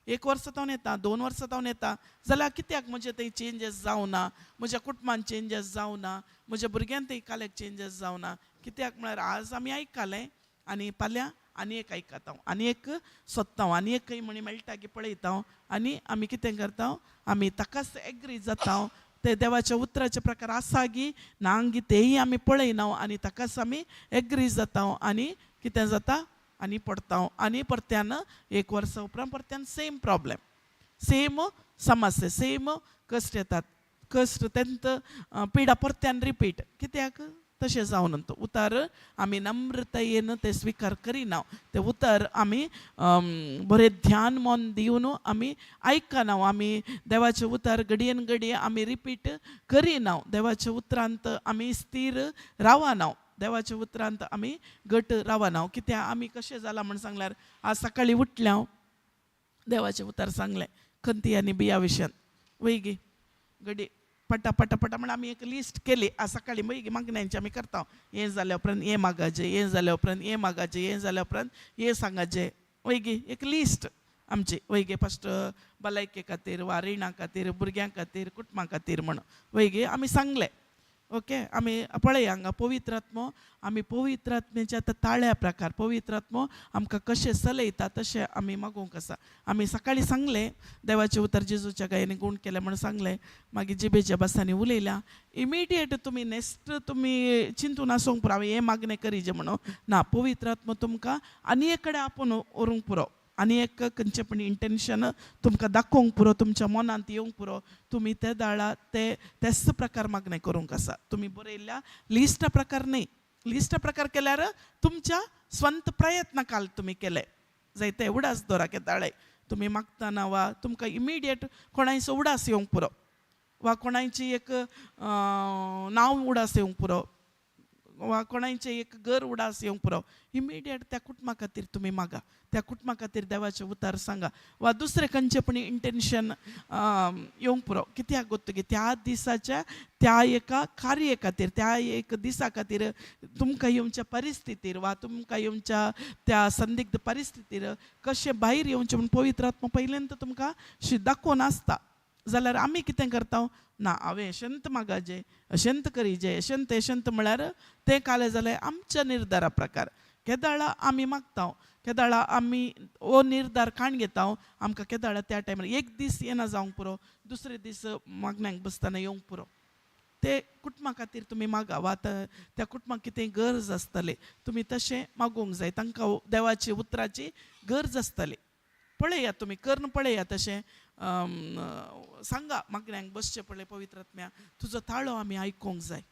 1 वर्स जावन येता 2 वर्सां जावन येता जाल्यार कित्याक म्हजे थंय चेंजीस जावना म्हज्या कुटुंबान चेंजीस जावना म्हज्या भुरग्यांक थंय काल्याक चेंजीस जावना कित्याक म्हळ्यार आज आमी आयकलें आनी फाल्यां आनी एक आयकता आनी एक सोदता आनी एक खंय म्हणी मेळटा की पळयता आनी आमी कितें करता आमी ताकाच एग्री जाता ते देवाच्या उतराचे प्रकार आसा गी ना गी तेय आमी पळयना आनी ताकाच आमी एग्री जाता आनी कितें जाता आनी पडता आनी परत्यान 1 वर्सा उपरांत परत्यान सेम प्रॉब्लेम सेम समस्या सेम कश्ट येतात कस्ट तेंत पिडा परत्यान रिपीट कित्याक तशें जावन तो उतार आमी नम्रतायेन ते स्विकार करिना ते उतार आमी बरें ध्यान मन दिवन आमी आयकना आमी देवाचे उतार घडयेन घडये आमी रिपीट करिना देवाच्या उतरांत आमी स्थिर रावना देवाच्या उतरांत आमी घट रावना कित्याक आमी कशें जालां म्हण सांगल्यार आज सकाळीं उठल्या देवाचे उतार सांगलें खंती आनी बिया विशयान वैगी घडी पटा पटा पटा म्हण आमी एक लिस्ट केली आज सकाळीं वैगी मागण्यांची आमी करता हें जाल्या उपरांत हें मागाचें हें जाल्या उपरांत हें मागाचें हें जाल्या उपरांत हें सांगाचें वैगी एक लिस्ट आमची वैगे फस्ट भलायके खातीर वा रिणां खातीर भुरग्यां खातीर कुटुंबां खातीर म्हण वैगे आमी सांगलें ओके आमी पळय हांगा पवित्र आत्मो आमी पवित्र आत्मेच्या ताळ्या प्रकार पवित्र आत्मो आमकां कशें चलयता तशें आमी मागूंक आसा आमी सकाळीं सांगलें देवाचें उतर जेजूच्या गायेन गूण केलें म्हण सांगलें मागीर जिबेच्या बसांनी उलयल्या इमिडिएट तुमी नेक्स्ट तुमी चिंतून आसूंक पुरो हांवें हें मागणें करीचें म्हणून ना पवित्र आत्मो तुमकां आनी एक कडेन आपोवन व्हरूंक पुरो आनी एक खंयचें पण इंटेंशन तुमकां दाखोवंक पुरो तुमच्या मनांत येवंक पुरो तुमी ते दाळा तेच प्रकार मागणें करूंक आसा तुमी बरयल्ल्या लिस्टा प्रकार न्ही लिस्टा प्रकार केल्यार तुमच्या स्वंत प्रयत्न तुमी केले जायते उडास दवरा केदाळे तुमी मागतना वा तुमकां इमिडिएट कोणायचो उडास येवंक पुरो वा कोणायची एक नांव उडास येवंक पुरो वा कोणायचें एक घर उडास येवंक पुरो इमिडिएट त्या कुटुंबा खातीर तुमी मागा त्या कुटुंबा खातीर देवाचे उतार सांगा वा दुसरें खंयचें पण इंटेंशन येवंक पुरो कित्याक गोत्तगी त्या दिसाच्या त्या एका कार्ये खातीर त्या एक दिसा खातीर तुमकां येवच्या परिस्थितीर वा तुमकां येवच्या त्या संदिग्ध परिस्थितीर कशें भायर येवचें म्हूण पवित्र आत्मा पयलेंत तुमकां दाखोवन आसता जाल्यार आमी कितें करता ना हांवें अशेंत मागाचें अशेंत करीचें अशेंत अशेंत म्हळ्यार तें कालें जाल्यार आमच्या निर्धारा प्रकार केदाळा आमी मागता केदाळा आमी हो निर्धार काण घेता आमकां केदाळा त्या टायमार एक दीस येना जावंक पुरो दुसरे दीस मागण्यांक बसतना येवंक पुरो ते कुटुंबा खातीर तुमी मागा वा त्या कुटुंबाक कितें गरज आसतले तुमी तशें मागोवंक जाय तांकां देवाची उतराची गरज आसतली पळया तुमी कर्ण पळया तशें सांगा मागण्यांक बसचें पळय पवित्र आत्म्या तुजो ताळो आमी आयकोंक जाय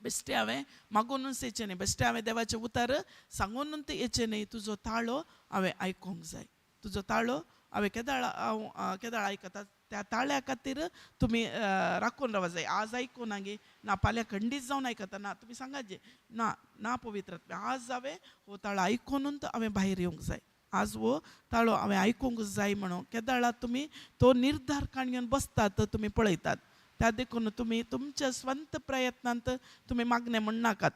बेश्टें हांवें मागूनच येचें न्ही बेश्टें हांवें देवाचें उतार सांगूनच येचें न्ही तुजो ताळो हांवें आयकोंक जाय तुजो ताळो हांवें केदाळ आयकता त्या ताळ्या खातीर तुमी राखून रावा जाय आज आयकूना गे ना फाल्यां खंडीत जावन आयकता ना तुमी सांगात ना ना पवित्र आत्म्या आज हांवें हो ताळो आयकूनच हांवें भायर येवंक जाय आज हो ताळो हांवें आयकूंक जाय म्हणून केदाळा तुमी तो निर्धार काण घेवन बसतात तुमी पळयतात त्या देखून तुमी तुमच्या स्वंत प्रयत्नांत तुमी मागणें म्हणनाकात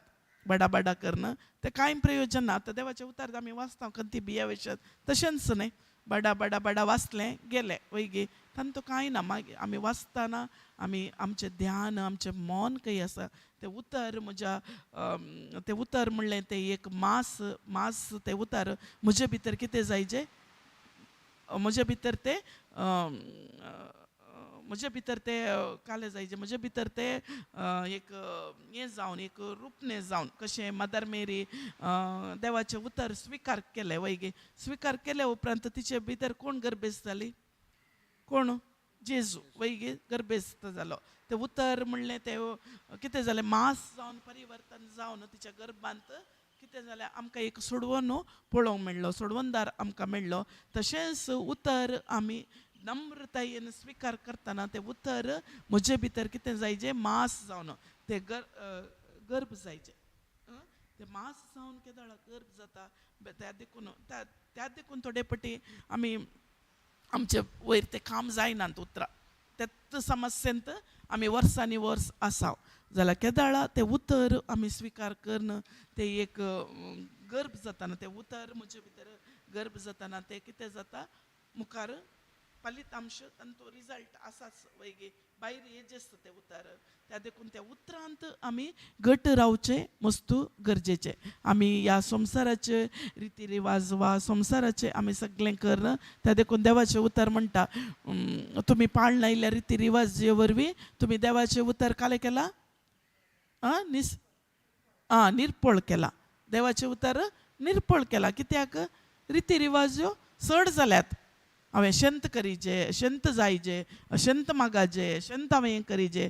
बडा बडा करणं ते कांय प्रयोजन ना आतां देवाचे उतार आमी वाचता खंती बिया विशयात तशेंच न्ही बडा बडा बडा वाचलें गेलें वैगी तांतो कांय ना मागीर आमी वाचतना आमी आमचें ध्यान आमचें मन खंय आसा तें उतर म्हज्या तें उतर म्हणलें तें एक मास तें उतर म्हजे भितर कितें जायचें म्हजे भितर तें म्हजे भितर ते कालें जायचें म्हजे भितर ते एक हें जावन एक रुपणें जावन कशें मदर मेरी देवाचें उतर स्विकार केलें वैगे स्विकार केले उपरांत तिचे भितर कोण गर्भेस्त जाली कोण जेजू वैगे गर्भेस्त जालो ते उतर म्हणलें तें कितें जालें मास जावन परिवर्तन जावन तिच्या गर्भांत कितें जालें आमकां एक सोडवण पळोवंक मेळ्ळो सोडवणदार आमकां मेळ्ळो तशेंच उतर आमी नम्रतायेन स्विकार करतना तें उतर म्हजे भितर कितें जायचें मास जावन तें गर्भ जायचें तें मास जावन केदाळा गर्भ जाता त्या देखून थोडे पटी आमी आमचे वयर तें काम जायनात उतरां तेच समस्येंत आमी वर्सांनी वर्स आसाव जाल्यार केदाळा तें उतर आमी स्विकार करन तें एक गर्भ जाताना तें उतर म्हजे भितर गर्भ जाताना तें कितें जाता मुखार फलितांश तांचो रिजल्ट आसाच वैगे भायर येजेस्त तें उतर त्या देखून त्या उतरांत आमी घट रावचें मस्तू गरजेचें आमी ह्या संवसाराचे रिती रिवाज वा संवसाराचें आमी सगळें करन त्या देखून देवाचें उतर म्हणटा तुमी पाळन आयिल्ल्या रिती रिवाजे वरवीं तुमी देवाचें उतर कालें केलां निर्पळ केला देवाचें उतर निर्पळ केला कित्याक रिती रिवाज ह्यो चड जाल्यात हांवें अशेंत करीचें, अशेंत जायचें, अशेंत मागाचें, अशेंत हांवें हें करीचें.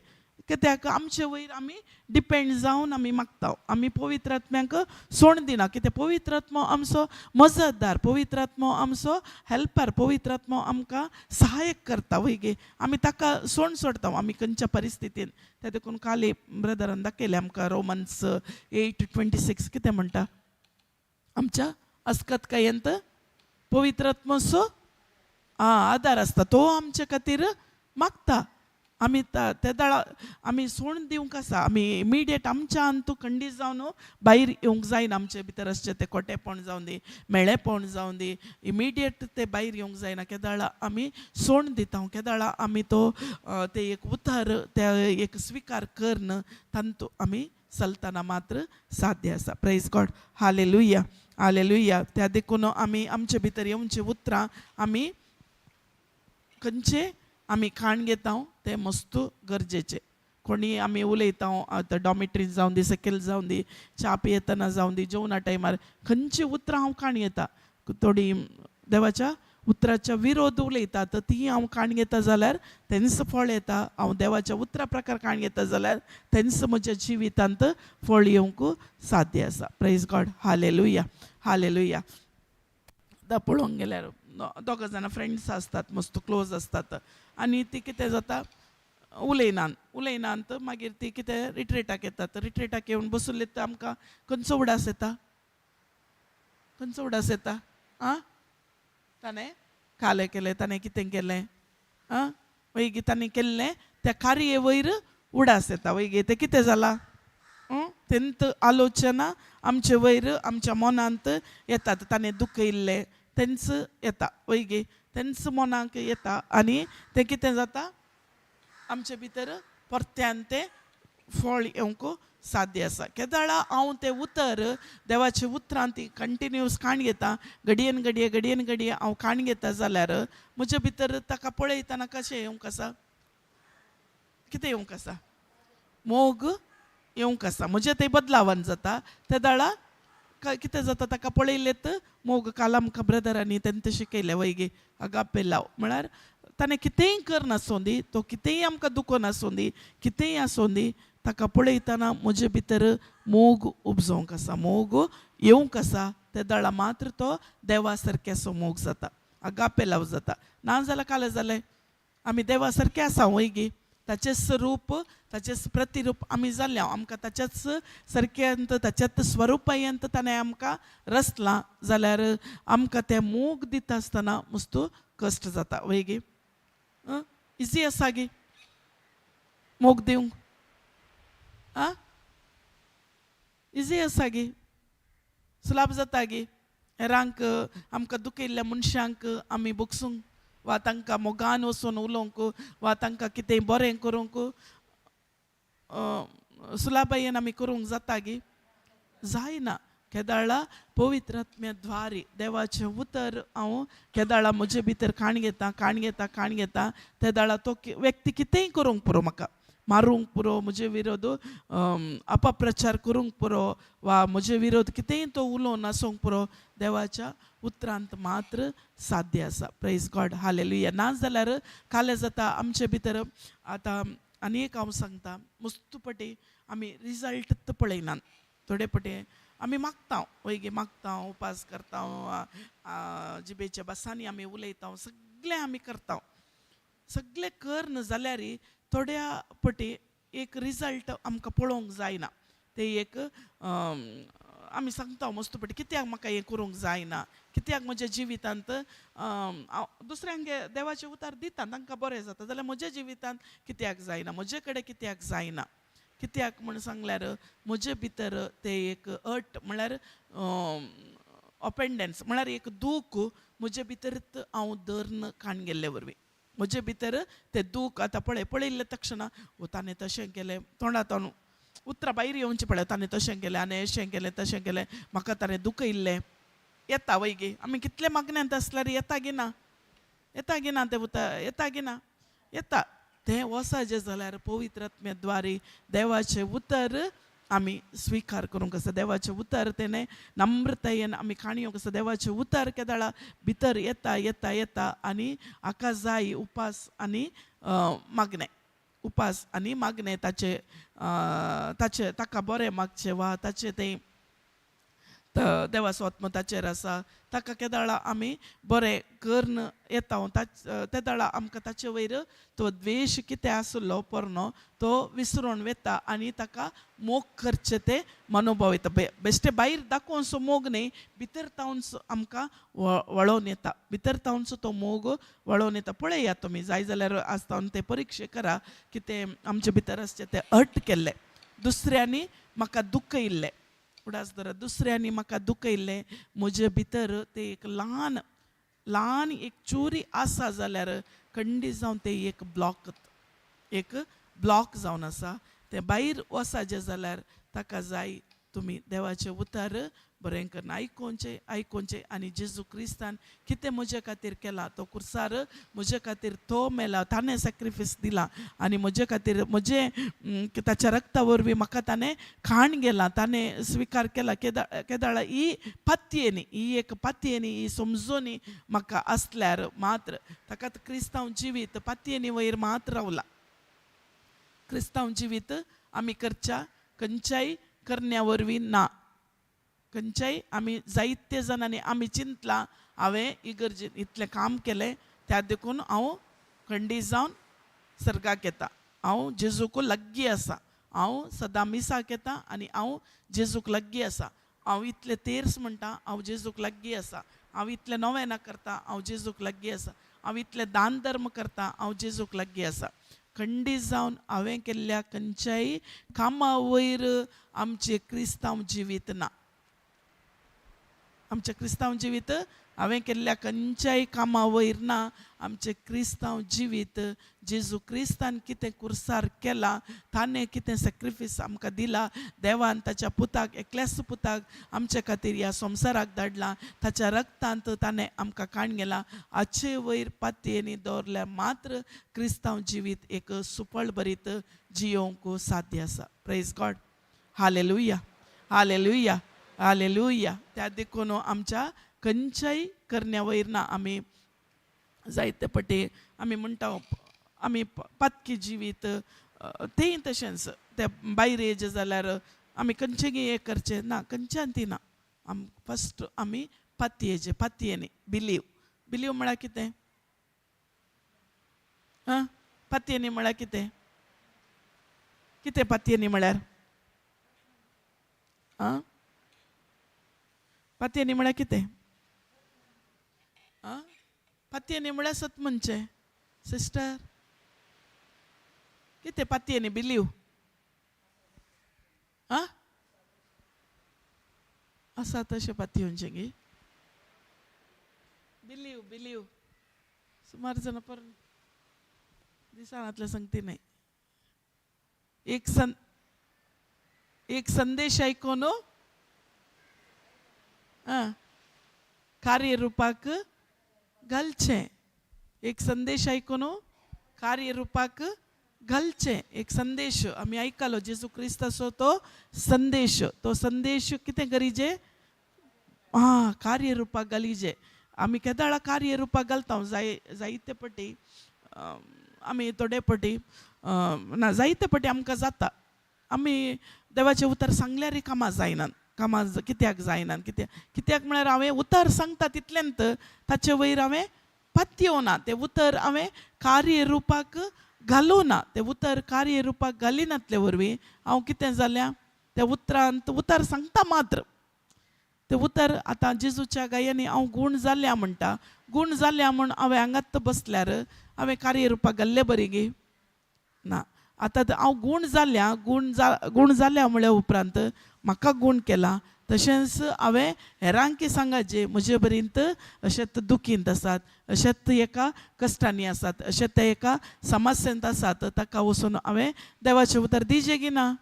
कित्याक आमचे वयर आमी डिपेंड जावन आमी मागता. आमी पवित्र आत्म्याक सोण दिना. कित्याक पवित्र आत्मो आमचो मजतदार, पवित्र आत्मो आमचो हेल्पर, पवित्र आत्मो आमकां सहाय्यक करता वैगे. आमी ताका सोण सोडटा आमी खंयच्या परिस्थितीन. ते देखून काल ब्रदरान दाखयलें आमकां रोमन्स 8:26 कितें म्हणटा. आमच्या अस्कतकायेंत पवित्र आत्मोचो आदार आसता. तो आमचे खातीर मागता. आमी त्या दाळा आमी सोण दिवंक आसा. आमी इमिडिएट आमच्या अंतू खंडीत जावन भायर येवंक जायना. आमचे भितर आसचें तें खोटेपण जावं दी, मेळेपण जावं दी, इमिडिएट ते भायर येवंक जायना. केदाळा आमी सोण दिता. केदाळा आमी तो ते एक उतर ते एक स्विकार करन तांतू आमी चलतना मात्र साध्य आसा. Praise God. हालेलुया, हालेलुया. त्या देखून आमी आमचे भितर येवचे उतरां आमी खंयचे आमी खाण घेता ते मस्त गरजेचे. कोणी आमी उलयता आतां डॉमिट्रीज जावं दी, सकयल जावं दी, च्या पियेतना जावं दी, जेवणा टायमार खंयची उतरां हांव खाण घेता. थोडी देवाच्या उतराच्या विरोध उलयता तर ती हांव खाण घेता जाल्यार तेंच फळ येता. हांव देवाच्या उतरा प्रकार खाण घेता जाल्यार तेंच म्हज्या जिवितांत फळ येवंक साध्य आसा. Praise God. हालेलुया, हालेलुया. आतां पळोवंक गेल्यार दोग जाणां फ्रेंड्स आसतात, मस्त क्लोज आसतात आनी ती कितें जाता उलयनात मागीर ती कितें रिट्रेटाक येतात. रिट्रेटाक येवन बसून तर आमकां खंयचो उडास येता, खंयचो उडास येता. ताणें कालें केलें, ताणें कितें केलें, वैगी ताणें केल्लें त्या कार्ये वयर उडास येता. वैगी तें कितें जालां, तेंत आलोचना आमचे वयर आमच्या मनांत येतात. ताणें दुखयल्लें तेंच येता. वैगे तेंच मनाक येता आनी तें कितें जाता आमचे भितर परत्यान तें फळ येवंक साध्य आसा. केदाळा हांव तें उतर देवाचें उतरां ती कंटिन्यूअस खाण घेता, घडयेन घडये हांव खाण घेता जाल्यार म्हजे भितर ताका पळयतना कशें येवंक आसा, कितें येवंक आसा, मोग येवंक आसा. म्हजें तें बदलावन जाता. त्या दाळा कितें जाता ताका पळयलेत मोग. काल आमकां ब्रदरांनी तेंत शिकयलें वैगे आगापे लाव. म्हळ्यार ताणें कितेंय कर नासूं दी, तो कितेंय आमकां दुखो नासूं दी, कितेंय आसूं दी, ताका पळयतना म्हजे भितर मोग उपजोवंक आसा, मोग येवंक आसा. त्या दाळा मात्र तो देवा सारकेसो मोग जाता, आगापे लाव जाता. ना जाल्यार काल जालें आमी देवा सारके आसा वैगी. ताचें स्वरूप, ताचें प्रतिरूप आमी जाल्ल्या. आमकां ताच्याच सारक्यांत, ताच्याच स्वरुपायंत ताणें आमकां रचलां जाल्यार आमकां तें मोग दिता आसतना मस्त कश्ट जाता. वैगी इजी आसा गे मोग दिवंक, इजी आसा गे, सुलाभ जाता गे. हेरांक आमकां दुखयल्ल्या मनशांक आमी बोगसूंक वा तांकां मोगान वचून उलोवंक वा तांकां कितेंय बरें करूंक सुलाभायेन आमी करूंक जाता गे, जायना. केदाळा पवित्र आत्म्याद्वारे देवाचें उतर हांव केदाळा म्हजे भितर खाण घेता. त्या दाळा तो व्यक्ती कितेंय करूंक पुरो, म्हाका मारूंक पुरो, म्हजे विरोध अपप्रचार करूंक पुरो वा म्हजे विरोध कितेंय तो उलोवन आसूंक पुरो, देवाच्या उतरांत मात्र साध्य आसा. Praise God. हालेलुया. ना जाल्यार काले जाता आमचे भितर. आतां आनी एक हांव सांगता, मस्त पटी आमी रिजल्ट पळयनात. थोडे पटी आमी मागता वैगे, मागता, उपास करता, जिबेच्या बसांनी आमी उलयता, सगळें आमी करता. सगळें करन जाल्यार थोड्या पटी एक रिजल्ट आमकां पळोवंक जायना. ते एक आमी सांगता मस्त पटी कित्याक म्हाका हें करूंक जायना, कित्याक म्हज्या जिवितांत दुसऱ्यांक देवाचें उतर दिता, तांकां बरें जाता जाल्यार म्हज्या जिवितांत कित्याक जायना, म्हजे कडेन कित्याक जायना. कित्याक म्हण सांगल्यार म्हजे भितर ते एक अट म्हळ्यार ऑपेंडन्स म्हळ्यार एक दूख म्हजे भितर हांव धरन खाण गेल्ले वरवीं. म्हजे भितर तें दूख आतां पळयल्ले तक्षण ताणें तशें केलें, तोंडांतून उतरां भायर येवचें पळय, ताणें तशें केलें आनी अशें केलें तशें केलें, म्हाका ताणें दुखयल्लें. येता वैगी आमी कितले मागण्यांत आसल्यार येता गी ना, येता गी ना तें उतर, येता गी ना, येता. तें वसाचें जाल्यार पवित्र आत्म्याद्वारे देवाचें उतर आमी स्वीकार करूंक आसा. देवाचें उतर तेणें नम्रतायेन आमी काणयोंक आसा. देवाचें उतर केदाळा भितर येता येता येता आनी हाका जाय उपास आनी मागणें. उपास आनी मागणें ताचे ताका बरें मागचें वा ताचें तें देवाचो आत्मो ताचेर आसा. ताका केदाळा आमी बरें करून येता ते दाळा आमकां ताचे वयर तो द्वेश कितें आसलो पोरणो तो विसरून वता आनी ताका मोग करचें तें मनोभाव येता. बेश्टें भायर दाखोवनसो मोग न्ही, भितर तावनसो आमकां वळोवन येता. भितर तावनसो तो मोग वळोवन येता. पळया तुमी जाय जाल्यार आज तावन तें परिक्षा करा कितें आमचे भितर आसचें तें हट केल्लें, दुसऱ्यांनी म्हाका दुख्ख इल्लें. उडास धरा, दुसऱ्यांनी म्हाका दुख्ख इल्लें, म्हजे भितर तें एक ल्हान ल्हान एक चुरी आसा जाल्यार खंडीत जावन तें एक ब्लॉक जावन आसा. तें भायर वसाचें जाल्यार ताका जाय तुमी देवाचें उतर बरें करना आयकोवचें आनी जेजू क्रिस्तान कितें म्हजे खातीर केलां तो कुर्सार म्हजे खातीर तो मेला, ताणें सॅक्रिफायस दिला आनी म्हजे खातीर ताच्या रक्ता वरवीं म्हाका ताणें खाण गेला, ताणें स्विकार केला. केदाळा ही पातयेनी ही एक पातयेनी ही समजोनी म्हाका आसल्यार मात्र ताका क्रिस्तांव जिवीत पातयेनी वयर मात रावला. क्रिस्तांव जिवीत आमी करच्या खंयच्याय करण्या वरवीं ना. खंयच्याय आमी जायते जाणांनी आमी चिंतलां हांवें इगर्जेन इतलें काम केलें त्या देखून हांव खंडीत जावन सर्गाक येता, हांव जेजूक लागीं आसा, हांव सदां मिसाक येता आनी हांव जेजूक लागीं आसा, हांव इतले तेर्स म्हणटा हांव जेजूक लागीं आसा, हांव इतलें नोवेनां करता हांव जेजूक लागीं आसा, हांव इतलें दान धर्म करता हांव जेजूक लागीं आसा. खंडीत जावन हांवें केल्ल्या खंयच्याय कामा वयर आमचें क्रिस्तांव जिवीत ना. आमचें क्रिस्तांव जिवीत हांवें केल्ल्या खंयच्याय कामा वयर ना. आमचें क्रिस्तांव जिवीत जेजू क्रिस्तान कितें कुर्सार केलां, ताणें कितें सॅक्रिफायस आमकां दिला, देवान ताच्या पुताक एकल्याच पुताक आमचे खातीर ह्या संवसाराक धाडलां, ताच्या रक्तांत ताणें आमकां काण गेलां. हाचे वयर पातयेनी दवरल्यार मात्र क्रिस्तांव जिवीत एक सुपळ भरीत जियोंक साध्य आसा. Praise God. हालेलुया हालेलुया हालेलुया. त्या देखून आमच्या खंयच्याय करण्या वयर ना. आमी जायते फावटी आमी म्हणटा आमी पातकी जिवीत तेंय तशेंच ते भायर येजे जाल्यार आमी खंयचें हें करचें ना, खंयच्यान ती ना. फस्ट आमी पातयेनी बिलीव म्हळ्यार कितें? पातयेनी म्हळ्यार कितें? कितें पातयेनी म्हळ्यार? पातयेनी म्हळ्यार कितें? पातयेनी म्हळ्यार सत म्हणचें. सिस्टर कितें पातयेनी? बिलीव आसा तशें पातयेचें गे. बिलीव सुमार जाण पर दिसांतले सांगती नाही. एक संदेश आयकून कार्यरुपाक घालचें. एक संदेश आयकून कार्यरुपाक घालचें. एक संदेश आमी आयकलो जेजू क्रिस्ताचो तो संदेश कितें करीजे? कार्यरुपाक घालीजे. आमी केदाळा कार्यरुपाक घालता. जायते फावटी आमी थोडे फावटी ना जायते फावटी आमकां जाता आमी देवाचें उतर सांगल्यारय कामां जायनात. कामां कित्याक जायनात? कित्याक म्हळ्यार हांवें उतर सांगता तितल्यांत ताचे वयर हांवें पातयेवना. तें उतर हांवें कार्यरुपाक घालूना. तें उतर कार्यरुपाक घालिनातले वरवीं हांव कितें जाल्यां त्या उतरांत उतर सांगता मात्र. तें उतर आतां जेजूच्या गायांनी हांव गूण जाल्ल्या म्हणटा. गूण जाल्ल्या म्हूण हांवें हांगात बसल्यार हांवें कार्यरुपाक घाल्लें बरें गे ना. आतां हांव गूण जाल्ल्या म्हळ्या उपरांत म्हाका गूण केला तशेंच हांवें हेरांकी सांगाचें म्हजे बरींत अशेंच दुखींत आसात, अशेंच एका कश्टांनी आसात, अशेंच ते एका समस्येंत आसात, ताका वचून हांवें देवाचें उतर दिजें गी ना?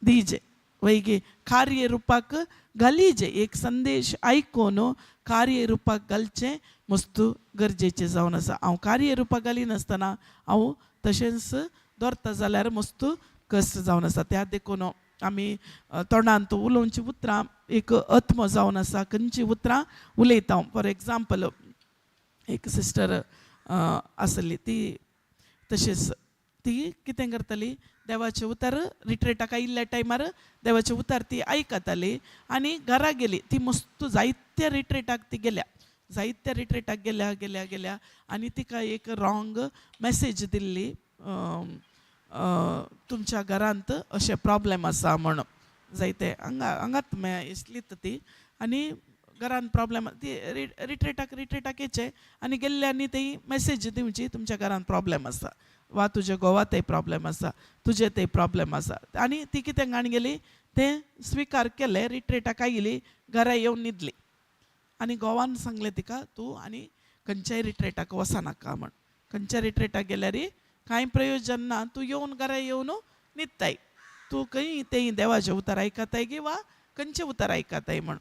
दिजें वैगे कार्यरुपाक घालीजे. एक संदेश आयकून कार्यरुपाक घालचें मस्त गरजेचें जावन आसा. हांव कार्यरुपाक घालिनासतना हांव तशेंच दवरता जाल्यार मस्त कश्ट जावन आसा. त्या देखून आमी तोंडांत उलोवची उतरां एक अत्म जावन आसा खंयची उतरां उलयता फॉर एग्जाम्पल एक सिस्टर आसली ती तशीच ती कितें करताली देवाचें उतर रिट्रेटाक आयिल्ल्या टायमार देवाचें उतर ती आयकताली आनी घरा गेली ती मस्त जायत्या रिट्रेटाक ती गेल्या जायत्या रिट्रेटाक गेल्या गेल्या गेल्या आनी तिका एक रॉंग मॅसेज दिल्ली तुमच्या घरांत अशे प्रॉब्लेम आसा म्हणून जायते हांगात इसलीत ती आनी घरान प्रॉब्लेम ती रिट्रेटाक येचे आनी गेल्ल्यांनी ती मॅसेज दिवची तुमच्या घरान प्रॉब्लेम आसा वा तुज्या गोवातय प्रॉब्लेम आसा तुजे ते प्रॉब्लेम आसा आनी ती कितें घाण गेली तें स्विकार केलें रिट्रेटाक आयली घरा येवन न्हिदली आनी घोवान सांगलें तिका तूं आनी खंयच्याय रिट्रेटाक वचनाका म्हण खंयच्या रिट्रेटाक गेल्यार कांय प्रयोजन ना तूं येवन घरा येवन न्हिदताय तूं खंय तें देवाचें उतर आयकताय गी वा खंयचें उतर आयकताय म्हण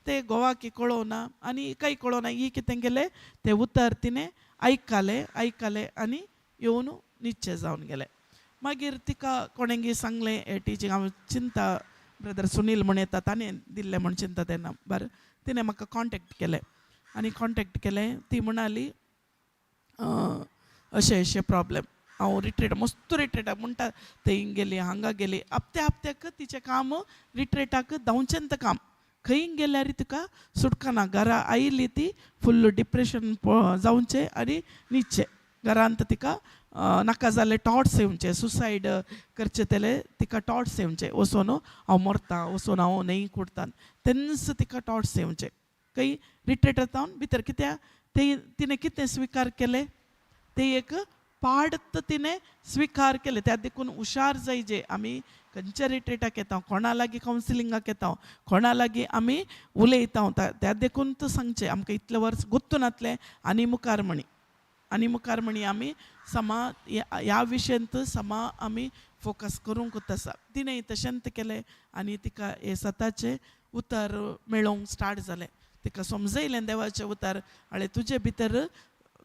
ते घोवाक कळोवना आनी काही कळोवना ही कितें केलें तें उतर तिणें आयकलें आनी येवन न्हिदचें जावन गेलें मागीर तिका कोणेंगी सांगलें हे टिचींग हांव चिंता ब्रदर सुनील म्हण येता ताणें दिल्लें म्हण चिंता तेन्ना बरें तिणें म्हाका कॉन्टेक्ट केलें आनी कॉन्टेक्ट केलें ती म्हणाली अशें प्रॉब्लेम हांव मस्त रिट्रेटाक म्हणटा थंय गेली हांगा गेली हप्त्याक तिचें काम रिट्रेटाक धांवचेंत काम खंय गेल्यार तिका सुटकाना घरा आयिल्ली ती फुल्ल डिप्रेशन जावचें आनी न्हिदचें घरांत तिका नाका जाल्ले टॉट्स येवचे सुसायड करचे तेले तिका टॉट्स येवचे वचून हांव मरतां वचून हांव न्हंय कुडतां तेन्नाच तिका टॉट्स येवचे खंय रिट्रेटांत जावन भितर कित्याक तिणें कितें स्विकार केलें तें एक पाडत तिणें स्विकार केलें त्या देखून हुशार जायजे आमी खंयच्या रिट्रेटाक येता कोणा लागीं कावन्सिलिंगाक येता कोणा लागीं आमी उलयता त्या देखून तो सांगचें आमकां इतलें वर्स गुर्तून जातलें आनी मुखार म्हणी आमी समा ह्या विशयांत समा आमी फोकस करूंकूच आसा तिणें तशेंच केलें आनी तिका हे सताचें उतर मेळोवंक स्टार्ट जालें तिका समजयलें देवाचें उतर आळे तुजे भितर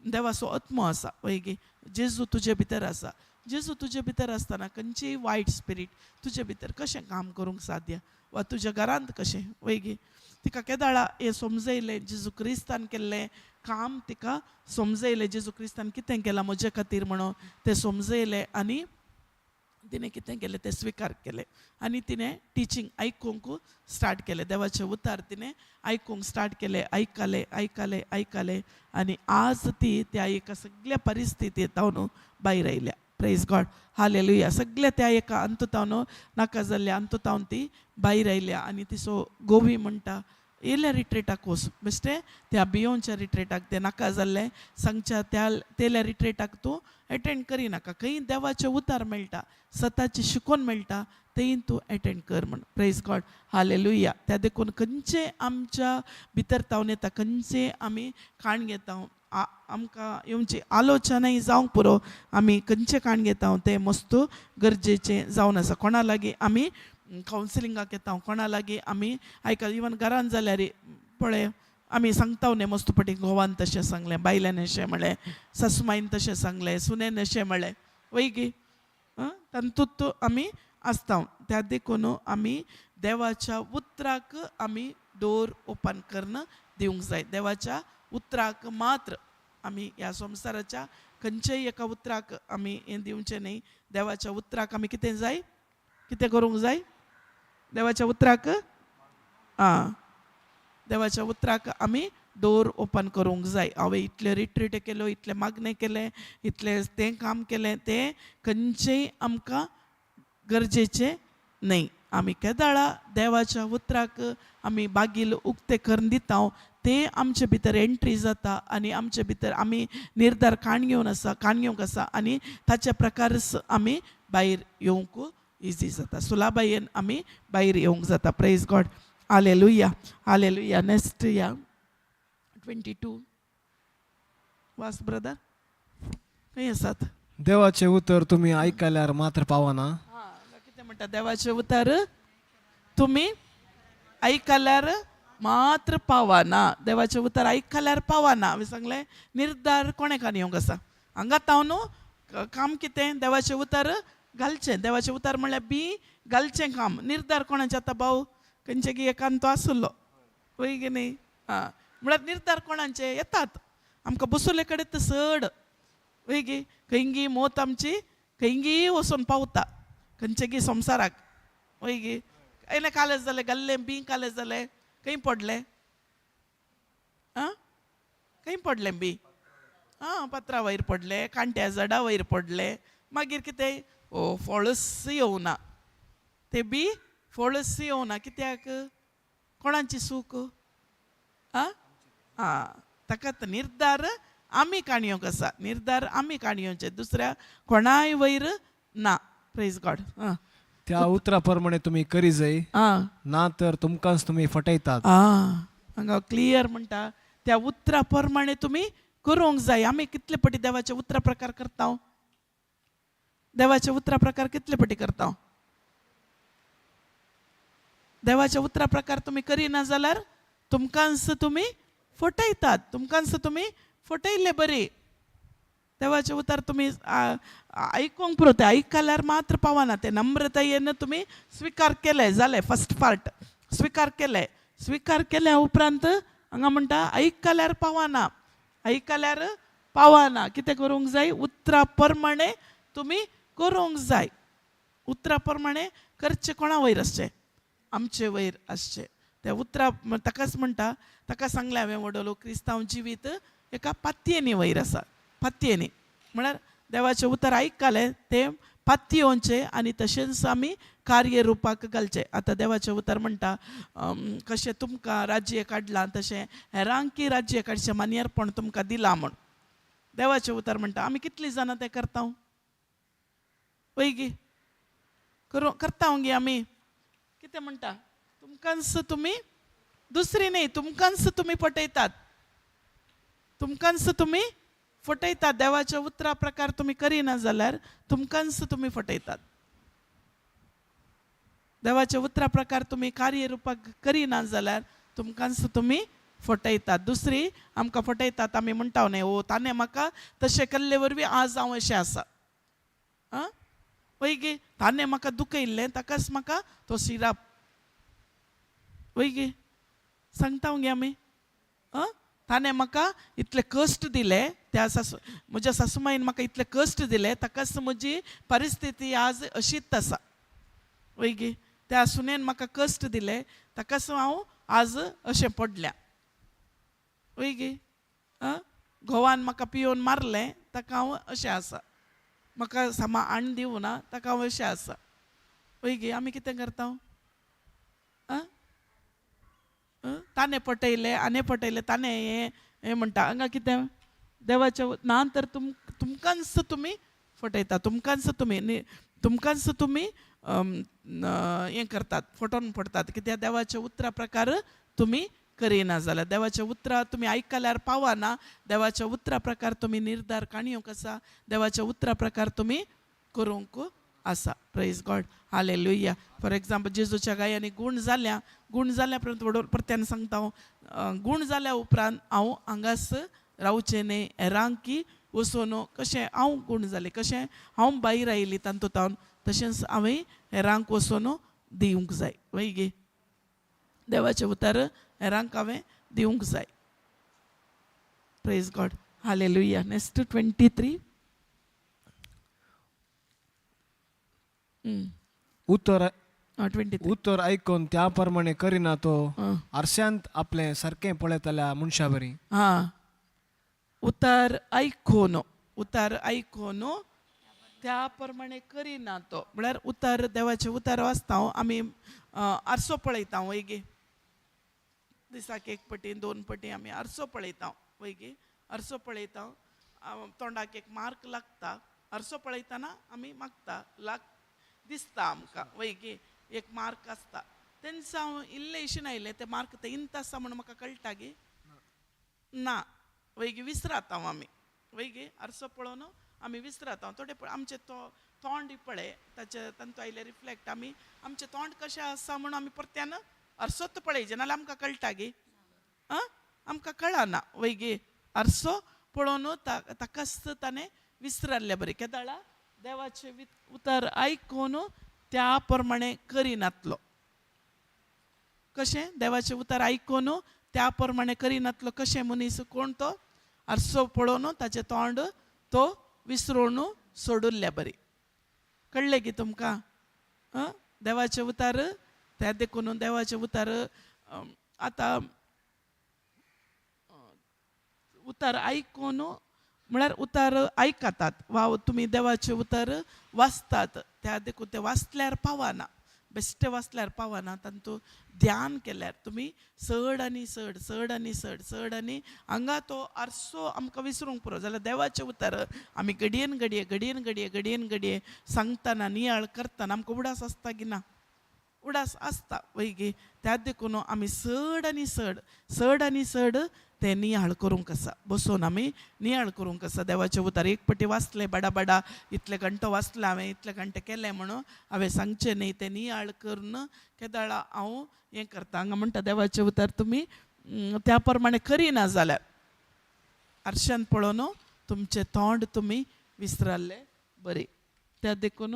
देवाचो आत्मो आसा वैगी जेजू तुजे भितर आसा जेजू तुजे भितर आसतना खंयचीय वायट स्पिरीट तुजे भितर कशें काम करूंक साध्य वा तुज्या घरांत कशें वैगी तिका केदाळा हें समजयलें जेजू क्रिस्तान केल्लें काम तिका समजयलें जेजू क्रिस्तान कितें केलां म्हजे खातीर म्हणून तें समजयलें आनी तिणें कितें केलें तें स्विकार केलें आनी तिणें टिचींग आयकूंक स्टार्ट केलें देवाचें उतर तिणें आयकूंक स्टार्ट केलें आयकलें आनी आज ती त्या एका सगळ्या परिस्थितींत भायर आयल्या प्रेज गॉड हालेलुया सगळ्या त्या एका अंतुतावन नाका जाल्ल्या अंतुतावन ती भायर आयल्या आनी तिचो गोवी म्हणटा येयल्या रिट्रेटाक वच बेश्टें त्या बियोनच्या रिट्रेटाक तें नाका जाल्लें सांगच्या तेल्या रिट्रेटाक तूं एटेंड करिनाका खंय देवाचें उतर मेळटा सताची शिकोवन मेळटा तें तूं एटेंड कर म्हण प्रेज गॉड हालेलुया त्या देखून खंयचें आमच्या भितर तावन येता खंयचें आमी काण घेता आमकां येवची आलोचनाय जावंक पुरो आमी खंयचें काण घेता तें मस्त गरजेचें जावन आसा कोणा लागीं आमी कावन्सिलिंगाक येता कोणा लागीं आमी आयका इवन घरान जाल्यार पळय आमी सांगता न्ही मस्त पटी घोवान तशें सांगलें बायल्यान अशें म्हणलें सासूमाईन तशें सांगलें सुनेन अशें म्हणलें वैगी तातूंत आमी आसता त्या देखून आमी देवाच्या उतराक आमी डोर ओपन करून दिवंक जाय देवाच्या उतराक मात्र आमी ह्या संवसाराच्या खंयच्याय एका उतराक आमी हें दिवचें न्ही देवाच्या उतराक आमी कितें जाय कितें करूंक जाय देवाच्या उतराक देवाच्या उतराक आमी डोर ओपन करूंक जाय हांवें इतले रिट्रीट केलो इतले मागणे केले इतलें तें काम केलें तें खंयचेंय आमकां गरजेचें न्ही आमी केदाळा देवाच्या उतराक आमी बागील उक्ते करून दिता तें आमचे भितर एंट्री जाता आनी आमचे भितर आमी निर्धार काण घेवंक आसा आनी ताचे प्रकारच आमी भायर येवंक इजी जाता सुलाबायेन आमी भायर येवंक जाता प्रेज गॉड हालेलुया नेक्स्ट या 22 वास ब्रदर खंय आसात देवाचें उतर तुमी आयकल्यार मात्र पावना कितें म्हणटा देवाचें उतर तुमी आयकल्यार मात्र पावना देवाचें उतर आयकल्यार पावना हांवें सांगलें निर्धार कोणेकान येवंक आसा हांगा हांव न्हू काम कितें देवाचें उतर घालचें देवाचें उतर म्हणल्यार बी घालचें काम निर्धार कोणाचे आतां भाऊ खंयचे की एकांतो आसलो वय की न्ही आं म्हळ्यार निर्धार कोणाचे येतात आमकां बसोले कडेन चड वय गी खंयगी मोत आमची खंयगी वचून पावता खंयचे की संवसाराक वय गी एने कालेज जालें गल्लें बी कालेज जालें खंय पडलें आं खंय पडलें बी आं पत्रा वयर पडलें कांट्या झाडां वयर पडलें मागीर कितें ओ फळच येवना ते बी फळच येवना कित्याक कोणाची चूक आं आं ताका निर्धार आमी काणयोक आसा निर्धार आमी काणयोचे दुसऱ्या कोणाय वयर ना प्रेज गॉड आं त्या उतराप्रमाणे तुम्ही करी जाय आं ना तर तुमकांच तुम्ही फटयतात आं हांगा क्लियर म्हणटा त्या उतरा प्रमाणे तुमी करूंक जाय आमी कितले पटी देवाचे उतरा प्रकार करता देवाचे उतरा प्रकार कितले पटी करता देवाचे उतरा प्रकार तुमी करिना जाल्यार तुमकांच तुमी फटयतात तुमकांच तुमी फटयले बरे देवाचे उतार तुमी आयकूंक पुरो ते आयकल्यार मात्र पावना ते नम्रतायेन तुमी स्विकार केले जालें फर्स्ट पार्ट स्विकार केल्या उपरांत हांगा म्हणटा आयकल्यार पावना कितें करूंक जाय उतरा प्रमाणे तुमी करूंक जाय उतरा प्रमाणे करचें कोणा वयर आसचें आमचे वयर आसचें त्या उतरा ताकाच म्हणटा ताका सांगलें हांवें वडलो क्रिस्तांव जिवीत एका पातयेनी वयर आसा पातयेनी म्हळ्यार देवाचें उतर आयकलें तें पातयेवचें आनी तशेंच आमी कार्य रुपाक घालचें आतां देवाचें उतर म्हणटा कशें तुमकां राज्य काडलां तशें हेरांकी राज्य काडचें मान्यारपण तुमकां दिलां म्हूण देवाचें उतर म्हणटा आमी कितलीं जाणां तें करता पळय गी करता गे आमी कितें म्हणटा तुमकांच तुमी दुसरी न्ही तुमकांच तुमी फटयतात देवाच्या उतरा प्रकार तुमी करिना जाल्यार तुमकांच तुमी फटयतात देवाच्या उतरा प्रकार तुमी कार्य रुपाक करिना जाल्यार तुमकांच तुमी फटयतात दुसरी आमकां फटयतात आमी म्हणटा न्ही ओ ताणें म्हाका तशें केल्ले वरवीं आज हांव अशें आसा आं वय गे ताणें म्हाका दुखयल्लें ताकाच म्हाका तो शिराप वय गे सांगता गे आमी आं ताणें म्हाका इतले कश्ट दिले त्या म्हज्या सासूमाईन म्हाका इतले कश्ट दिले ताकाच म्हजी परिस्थिती आज अशीच आसा वय गे त्या सुनेन म्हाका कश्ट दिले ताकाच हांव आज अशें पडल्या वय गे घोवान म्हाका पियोन मारलें ताका हांव अशें आसा म्हाका सामा आण दिवना ताका हांव अशें आसा वय गे आमी कितें करता ताणें पटयलें आनी पटयलें ताणें हें म्हणटा हांगा कितें देवाच्या ना तर तुमकांच तुमी फटयता तुमकांच तुमी हें करतात फटोवन पडतात कित्याक देवाच्या उतरा प्रकार तुमी करिना जाल्यार देवाच्या उतरा तुमी आयकल्यार पावना देवाच्या उतरा प्रकार तुमी निर्धार काणयोक आसा देवाच्या उतरा प्रकार तुमी करूंक आसा प्रेज गॉड हालेलुया फॉर एग्जाम्पल जेजूच्या गायांनी गूण जाल्या उपरांत परत्यान सांगता हांव गूण जाल्या उपरांत हांव हांगास रावचें न्ही हेरांकी वचून कशें हांव गूण जालें कशें हांव भायर आयली तातूंत तशेंच हांवें हेरांक वचून दिवंक जाय वय गे देवाचें उतर हेरांक हांवें दिवंक जाय प्रेज गॉड हालेलुया नेक्स्ट 23 उतर 23 उतर ऐकून त्याप्रमाणे करिना तो आरशांत आपले सारकें पळयतल्या मनशा बरी हां उतर आयकून त्या प्रमाणे करिना तो म्हळ्यार उतर देवाचे उतर वाचता आमी आरसो पळयता वय गे दिसाक एक पटी 2 पटी आमी आरसो पळयता वय गे आरसो पळयता तोंडाक एक मार्क लागता आरसो पळयतना आमी मागता दिसता आमकां वय गे एक मार्क आसता तेंच हांव इल्लें इशें आयलें ते मार्क ते इंत आसा म्हणून म्हाका कळटा गे ना वय गे विसरात हांव आमी वय गे आरसो पळोवन आमी विसरात हांव थोडे आमचे तोंड पळय ताचे तांतू आयले रिफ्लेक्ट आमी आमचें तोंड कशें आसा म्हणून आमी परत्यान आरसोत पळयचे नाल्यार आमकां कळटा गे आमकां कळना वय गे आरसो पळोवन ताकाच ताणें विसरल्लें बरें केदाळा देवाचें उतर आयकून त्या प्रमाणे करिनातलो. कशें देवाचें उतर आयकून त्या प्रमाणे करिनातलो. कशें मनीस कोण तो आरसो पळोवन ताचें तोंड तो विसरून सोडुल्ल्या बरी. कळ्ळें की तुमकां? देवाचें उतार त्या देखून देवाचें उतार आतां उतार आयकून म्हळ्यार उतार आयकतात वा तुमी देवाचें उतार वाचतात. त्या देखून ते वाचल्यार पावना, बेश्टे वाचल्यार पावना. तांतूं ध्यान केल्यार तुमी चड आनी चड चड आनी चड चड आनी हांगा तो आरसो आमकां विसरूंक पुरो जाल्यार देवाचें उतार आमी घडयेन घडये घडयेन घडये घडयेन घडये सांगतना नियाळ करतना आमकां उडास आसता की ना? उडास आसता वैगी. त्या देखून आमी चड आनी चड चड आनी चड ते नियाळ करूंक आसा. बसून आमी नियाळ करूंक आसा देवाचें उतार. एक पटी वाचलें बडा बडा इतले घंटो वाचला हांवें, इतले घंटे केले म्हणून हांवें सांगचें न्ही. तें नियाळ करून केदाळा हांव हें करता. हांगा म्हणटा देवाचें उतार तुमी त्या प्रमाणे करिना जाल्यार आरश्यान पळोवन तुमचें तोंड तुमी विसरल्ले बरी. त्या देखून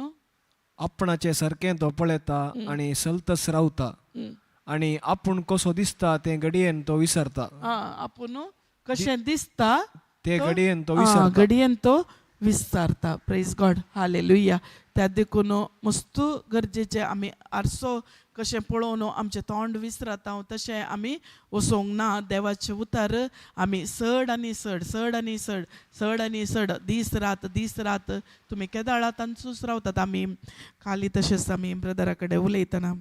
आपणाचें सारकें तो पळयता आनी सलतस रावता आनी आपूण कसो दिसता तें घडयेन तो विसरता. आपूण कशें दिसता ते घडयेन तो विसरता. घडयेन तो विसरता. Praise God, hallelujah. त्या देखून मस्त गरजेचें आमी आरसो कशें पळोवन आमचें तोंड विसरता तशें आमी वचोंक ना. देवाचें उतार आमी चड आनी चड चड आनी चड चड आनी चड दीस रात तुमी केदाळा तांचूच रावतात. आमी काली तशेंच आमी ब्रदरा कडेन उलयतना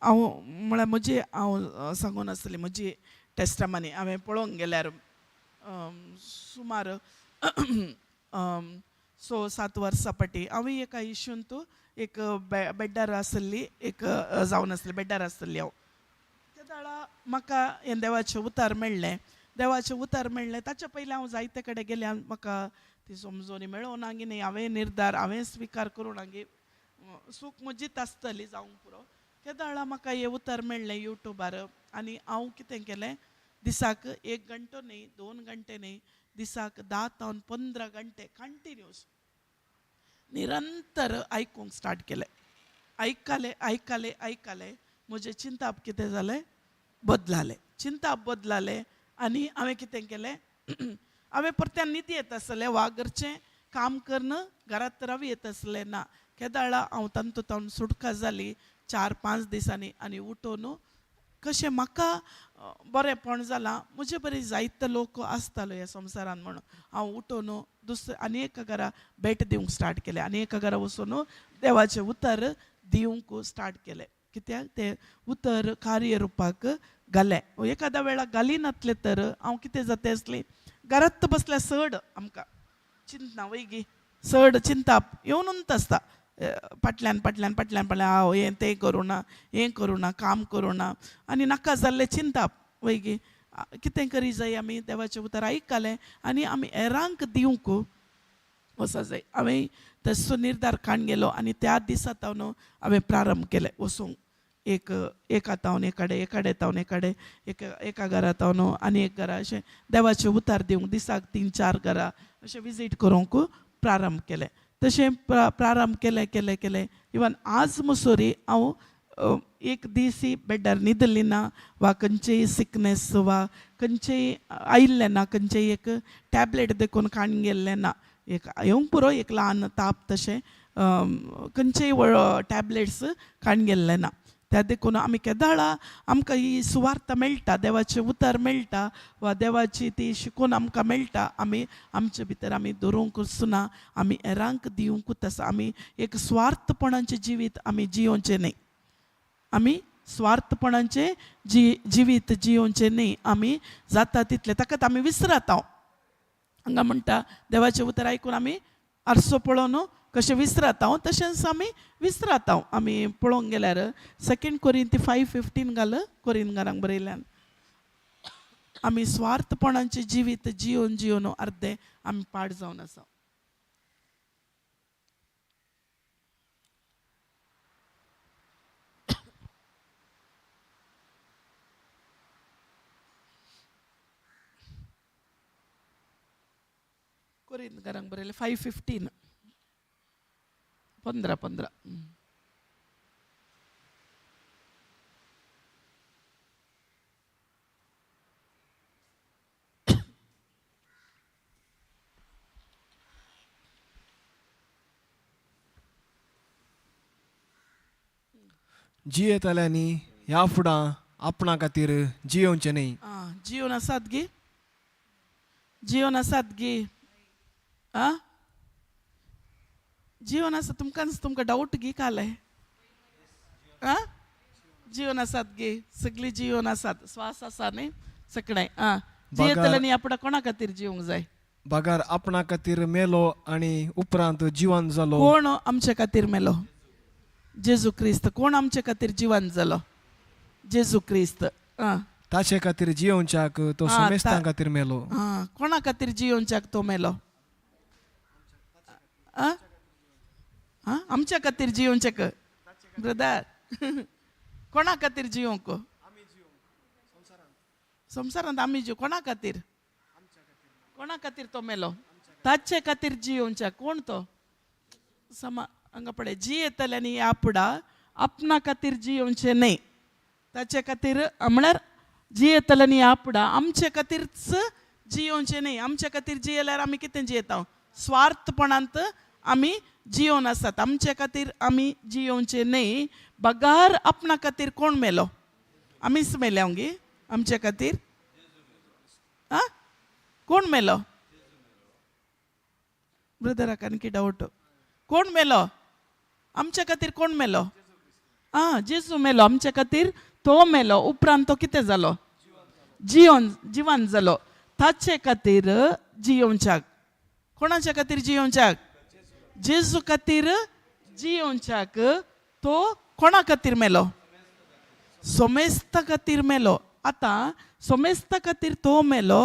हांव म्हळ्यार म्हजी हांव सांगून आसतली म्हजी टेस्टामनी हांवें पळोवंक गेल्यार सुमार 6-7 वर्सां फाटीं हांव एका इश्यूंत एक बेड्डार आसली एक जावन आसली बेड्डार आसतली हांव. त्या दाळा म्हाका हें देवाचें उतार मेळ्ळें. देवाचें उतार मेळ्ळें ताच्या पयलीं हांव जायते कडेन गेलें आनी म्हाका ती समजोनी मेळोना न्ही. हांवें निर्धार हांवें स्विकार करूं गी सूख म्हजीच आसतली जावंक पुरो. त्या दाळा म्हाका हें उतार मेळ्ळें युट्यूबार आनी हांव कितें केलें दिसाक 1 घंटो न्ही 2 घंटे न्ही दिसाक 10 ते 15 घंटे कंटिन्यूस निरंतर आयकूंक स्टार्ट केलें. आयकलें म्हजें चिंताप कितें जालें बदलालें. चिंताप बदलालें आनी हांवें कितें केलें हांवें परत्यान न्हिदी येत आसलें वा घरचें काम करून घरांत रावी येत आसलें ना. केदाळा हांव तातूंत सुटका जाली 4-5 दिसांनी आनी उठून कशें म्हाका बरेंपण जालां. म्हजे बरें जायते लोक आसतालो ह्या संवसारान म्हणून हांव उठून आनी एका घरा भेट दिवंक स्टार्ट केलें. आनी एका घरा वचून देवाचें उतर दिवंक स्टार्ट केलें. कित्याक तें उतर कार्यरुपाक घालें. एखाद्या वेळा घालिनातलें तर हांव कितें जाता आसलें घरांत बसल्यार चड आमकां चिंतना वैगी चड चिंताप येवनूच आसता. फाटल्यान हांव हें तें करूं ना काम करूं ना आनी नाका जाल्लें चिंताप वैगी. कितें करी जाय आमी देवाचें उतर आयकलें आनी आमी हेरांक दिवंक वचा जाय. हांवें तसो निर्धार काडून गेलो आनी त्या दिसा तावन हांवें प्रारंभ केलें वचूंक. एका तावन एकाडे एका घरा तावन आनी एक घरा अशें देवाचें उतार दिवंक दिसाक 3-4 घरा अशें विजीट करूंक प्रारंभ केलें. तशें प्रारंभ केलें इवन आज मसोरी हांव एक दिसी बेड्डार न्हिदली ना वा खंयचेय सिकनेस वा खंयचेय आयिल्लें ना. खंयचेय एक टॅबलेट देखून काडून गेल्लें ना. एक येवंक पुरो एक ल्हान ताप तशें खंयचेय टॅबलेट्स काडून गेल्ले ना. त्या देखून आमी केदाळा आमकां ही सुवार्थ मेळटा देवाचें उतर मेळटा वा देवाची ती शिकून आमकां मेळटा. आमी आमचे भितर आमी धरूंक सुना आमी हेरांक दिवंकूच आसा. आमी एक स्वार्थपणाचें जिवीत आमी जियोवचें न्ही. आमी स्वार्थपणाचें जिवीत जियोवचें न्ही. आमी जाता तितलें ताकाच आमी विसरात. हांगा म्हणटा देवाचें उतर आयकून आमी आरसो पळोवन कशें विसरात तशेंच आमी विसरात. आमी पळोवंक गेल्यार 2 कोरिंथी 5:15 घाल कोरिंथकारांक बरयल्यान आमी स्वार्थपणाचें जिवीत जियोवन अर्दे आमी पाड जावन आसा. कोरिंथकारांक बरयलें 5:15 15. जियेतल्यांनी ह्या फुडां आपणा खातीर जियोवचें न्ही. जीवन आसात गे, जीवन आसात गे. आ जीवन आसा तुमकां डाऊट गे काले. आ जीवन आसात गे, सगळी जीवन आसात, स्वास आसा न्ही सगळें. जियेतल्यांनी आपणा कोणा खातीर जिवंक जाय. बागार आपणा खातीर मेलो आनी उपरांत जिवंत जालो. कोण आमच्या खातीर मेलो? जेजू क्रिस्त. कोण आमच्या खातीर जिवंत जालो? जेजू क्रिस्त. ताचे खातीर जियोवच्याक तो समेस्तां खातीर मेलो. कोणा खातीर जियोवच्याक तो मेलो? आमच्या खातीर जियोवच्याक ब्रदर. कोणा खातीर जियोवंक? संवसारांत आमी जिव कोणा खातीर? कोणा खातीर तो मेलो? ताचे खातीर जियोवच्याक. कोण तो? हांगा पळय, जियेतल्यांनी आपडा आपणा खातीर जियोवचें न्ही. ताचे खातीर म्हळ्यार जियेतल्यांनी आपडा आमचे खातीरच जियोवचें न्ही. आमच्या खातीर जियेल्यार आमी कितें जियेता? स्वार्थपणांत आमी जियोवन आसात. आमच्या खातीर आमी जियोवचें न्ही. बगार आपणा खातीर कोण मेलो? आमीच मेल्या गे आमच्या खातीर. कोण मेलो? ब्रदराक आनकी डाऊट. कोण मेलो? आमच्या खातीर कोण मेलो? जेजू मेलो आमच्या खातीर. तो मेलो उपरांत तो कितें जालो? जिवंत जालो. ताचे खातीर जियोवच्याक. कोणाच्या खातीर जियोवच्याक? जेजू खातीर जियोवच्याक. तो कोणा खातीर मेलो? सोमेस्ता खातीर मेलो. आतां सोमेस्ता खातीर तो मेलो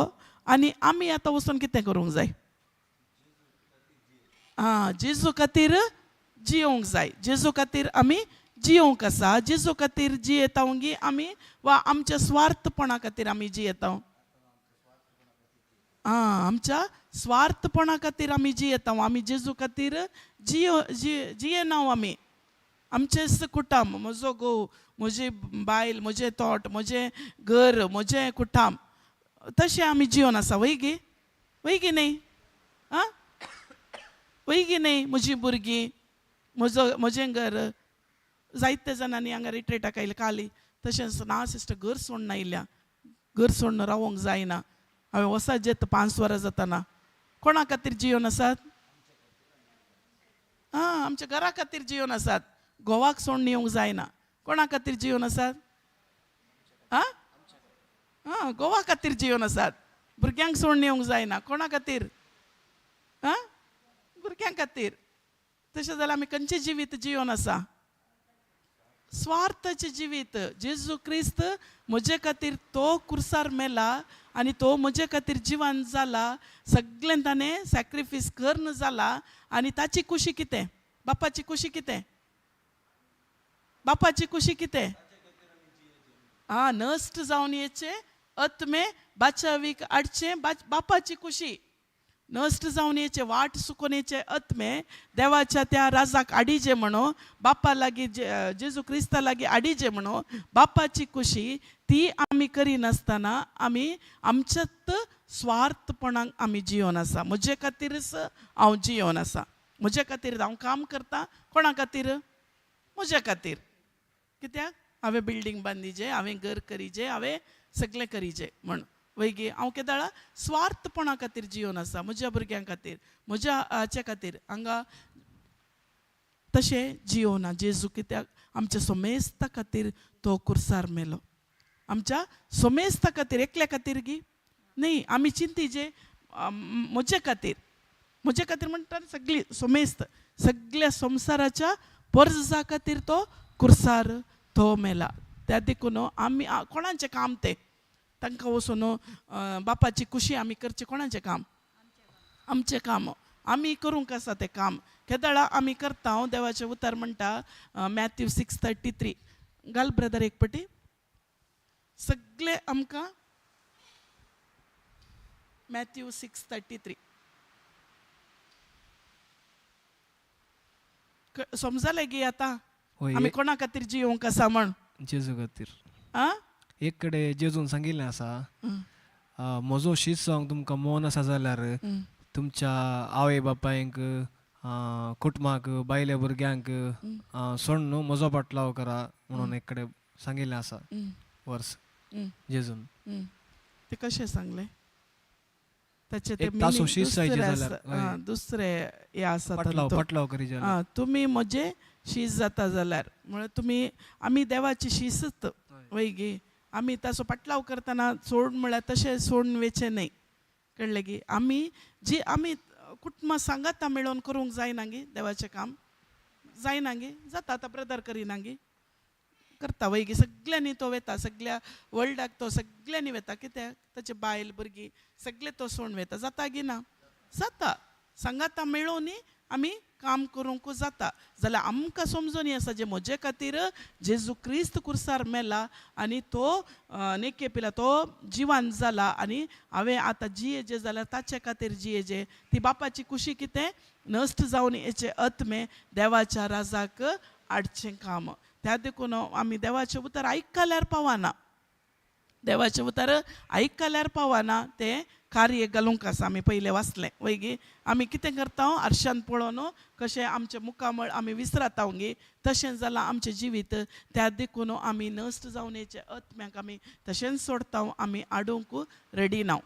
आनी आमी आतां वचून कितें करूंक जाय? जेजू खातीर जियोवंक जाय. जेजू खातीर आमी जियोवंक आसा. जेजू खातीर जियेता गी आमी, वा आमच्या स्वार्थपणा खातीर आमी जियेता? आमच्या स्वार्थपणा खातीर आमी जियेता. आमी जेजू खातीर जियेना आमी. आमचेच कुटुंब, म्हजो घोव, म्हजी बायल, म्हजें तोट, म्हजें घर, म्हजें कुटुंब, तशें आमी जियोन आसा. वय गे, वय गे न्ही? वय गे न्ही? म्हजीं भुरगीं, म्हजें घर. जायते जाणांनी हांगा रिट्रेटाक आयले काली तशेंच ना सिस्टर, घर सोडून आयल्या. घर सोडून रावोंक जायना. हांवें वसात जेत 5 वरां जाताना. कोणा खातीर जियोन आसात? आमच्या घरा खातीर जियोन आसात. घोवाक सोडून येवंक जायना. कोणा खातीर जियोन आसात? घोवा खातीर जियोन आसात. भुरग्यांक सोडून येवंक जायना. कोणा खातीर? भुरग्यां खातीर. तशें जाल्यार आमी खंयचें जिवीत जियोन आसा? स्वार्थाचें जिवीत. जेजू क्रिस्त म्हजे खातीर तो कुर्सार मेला आनी तो म्हजे खातीर जिवंत जाला. सगळें ताणें सॅक्रिफीस करून जाला. आनी ताची खुशी कितें? बापाची खुशी कितें? बापाची खुशी कितें? नश्ट जावन येचे आत्मे बाचावीक हाडचे. बापाची खुशी. नश्ट जावन येचे, वाट सुकून येचे आत्मे देवाच्या त्या राजाक हाडिजे म्हणून, बापा लागीं जेजू क्रिस्ता लागीं हाडिजे म्हणून बापाची खुशी ती आमी करिनासतना आमी आमच्यात स्वार्थपणाक आमी जियोन आसा. म्हजे खातीरच हांव जियोन आसा. म्हजे खातीर हांव काम करता. कोणा खातीर? म्हजे खातीर. कित्याक? हांवें बिल्डींग बांदिजे, हांवें घर करिजे, हांवें सगळें करिजे म्हण. वय गे, हांव केदाळा स्वार्थपणा खातीर जियोन आसा. म्हज्या भुरग्यां खातीर, म्हज्या हाचे खातीर हांगा तशें जियोना. जेजू कित्याक? आमच्या सोमेस्ता खातीर तो कुर्सार मेलो. आमच्या सोमेस्ता खातीर, एकल्या खातीर गी न्ही. आमी चिंतीजे म्हजे खातीर. म्हजे खातीर म्हणटा सगळी सोमेस्त, सगळ्या संवसाराच्या पर्जा खातीर तो कुर्सार तो मेला. त्या देखून आमी कोणाचें काम तें? तांकां वचून बापाची खुशी आमी करचें. कोणाचें काम? आमचें काम. आमी करूंक आसा तें काम. केदाळा आमी करता. देवाचें उतर म्हणटा मॅथ्यू 6:33. घाल ब्रदर एक पटी. सगळे आमकां मॅथ्यू 6:33. समजले गी आता होय आम्ही कोणा खातीर जिवंक आसा म्हण जेजू खातीर आ एक कडेन जेजून सांगिल्लें आसा हं, म्हजो शीत सांग तुमकां मौन आसा जाल्यार हं, तुमच्या आवय बापायंक कुटुंबाक बायल्या भुरग्यांक सोड न्हू म्हजो पाटलाव करा म्हणून एक कडेन सांगिल्लें आसा हं, वर्स हं, जेजून हं. ते कशें सांगले त्याचे ते एक तासो meaning शीत जायची दुसरे जाल्यार आसा दुसरे हे आसा पाटलाव तांतूं. पाटलाव करी जाल्यार तुमी म्हजे शीस जाता जाल्यार म्हळ्यार तुमी आमी देवाची शीसच वैगी आमी ताचो पाटलाव करतना सोड म्हळ्यार तशें सोडून वेचे न्हय कळ्ळें गी आमी जी आमी कुटुंबां सांगाता मेळोन करूंक जायना गी देवाचें काम जायना गी जाता आतां ब्रदर करिना गी करता वैगी सगळ्यांनी तो वेता सगळ्या वर्ल्डाक तो सगळ्यांनी वेता कित्याक ताचे बायल भुरगीं सगळे तो सोडून वेता जाता गी ना जाता सांगाता मेळोनी आमी काम करूंक जाता जाल्यार आमकां समजून आसा जे म्हजे खातीर जेजू क्रिस्त कुर्सार मेला आनी तो नेके पिला तो जिवान जाला आनी हांवें आतां जियेजे जाल्यार ताचे खातीर जियेजे ती बापाची खुशी कितें नश्ट जावन हेचे आत्मे देवाच्या राजाक हाडचें काम त्या देखून आमी देवाचें उतर आयकल्यार पावना देवाचें उतर आयकल्यार पावना तें कार्य घालूंक आसा आमी पयलें वाचलें वैगी आमी कितें करता आरशान पळोवन कशें आमचें मुखामळ आमी विसरता गे तशें जालां आमचें जिवीत त्या देखून आमी नश्ट जावन हेचे आत्म्याक आमी तशेंच सोडता आमी हाडूंक रेडी ना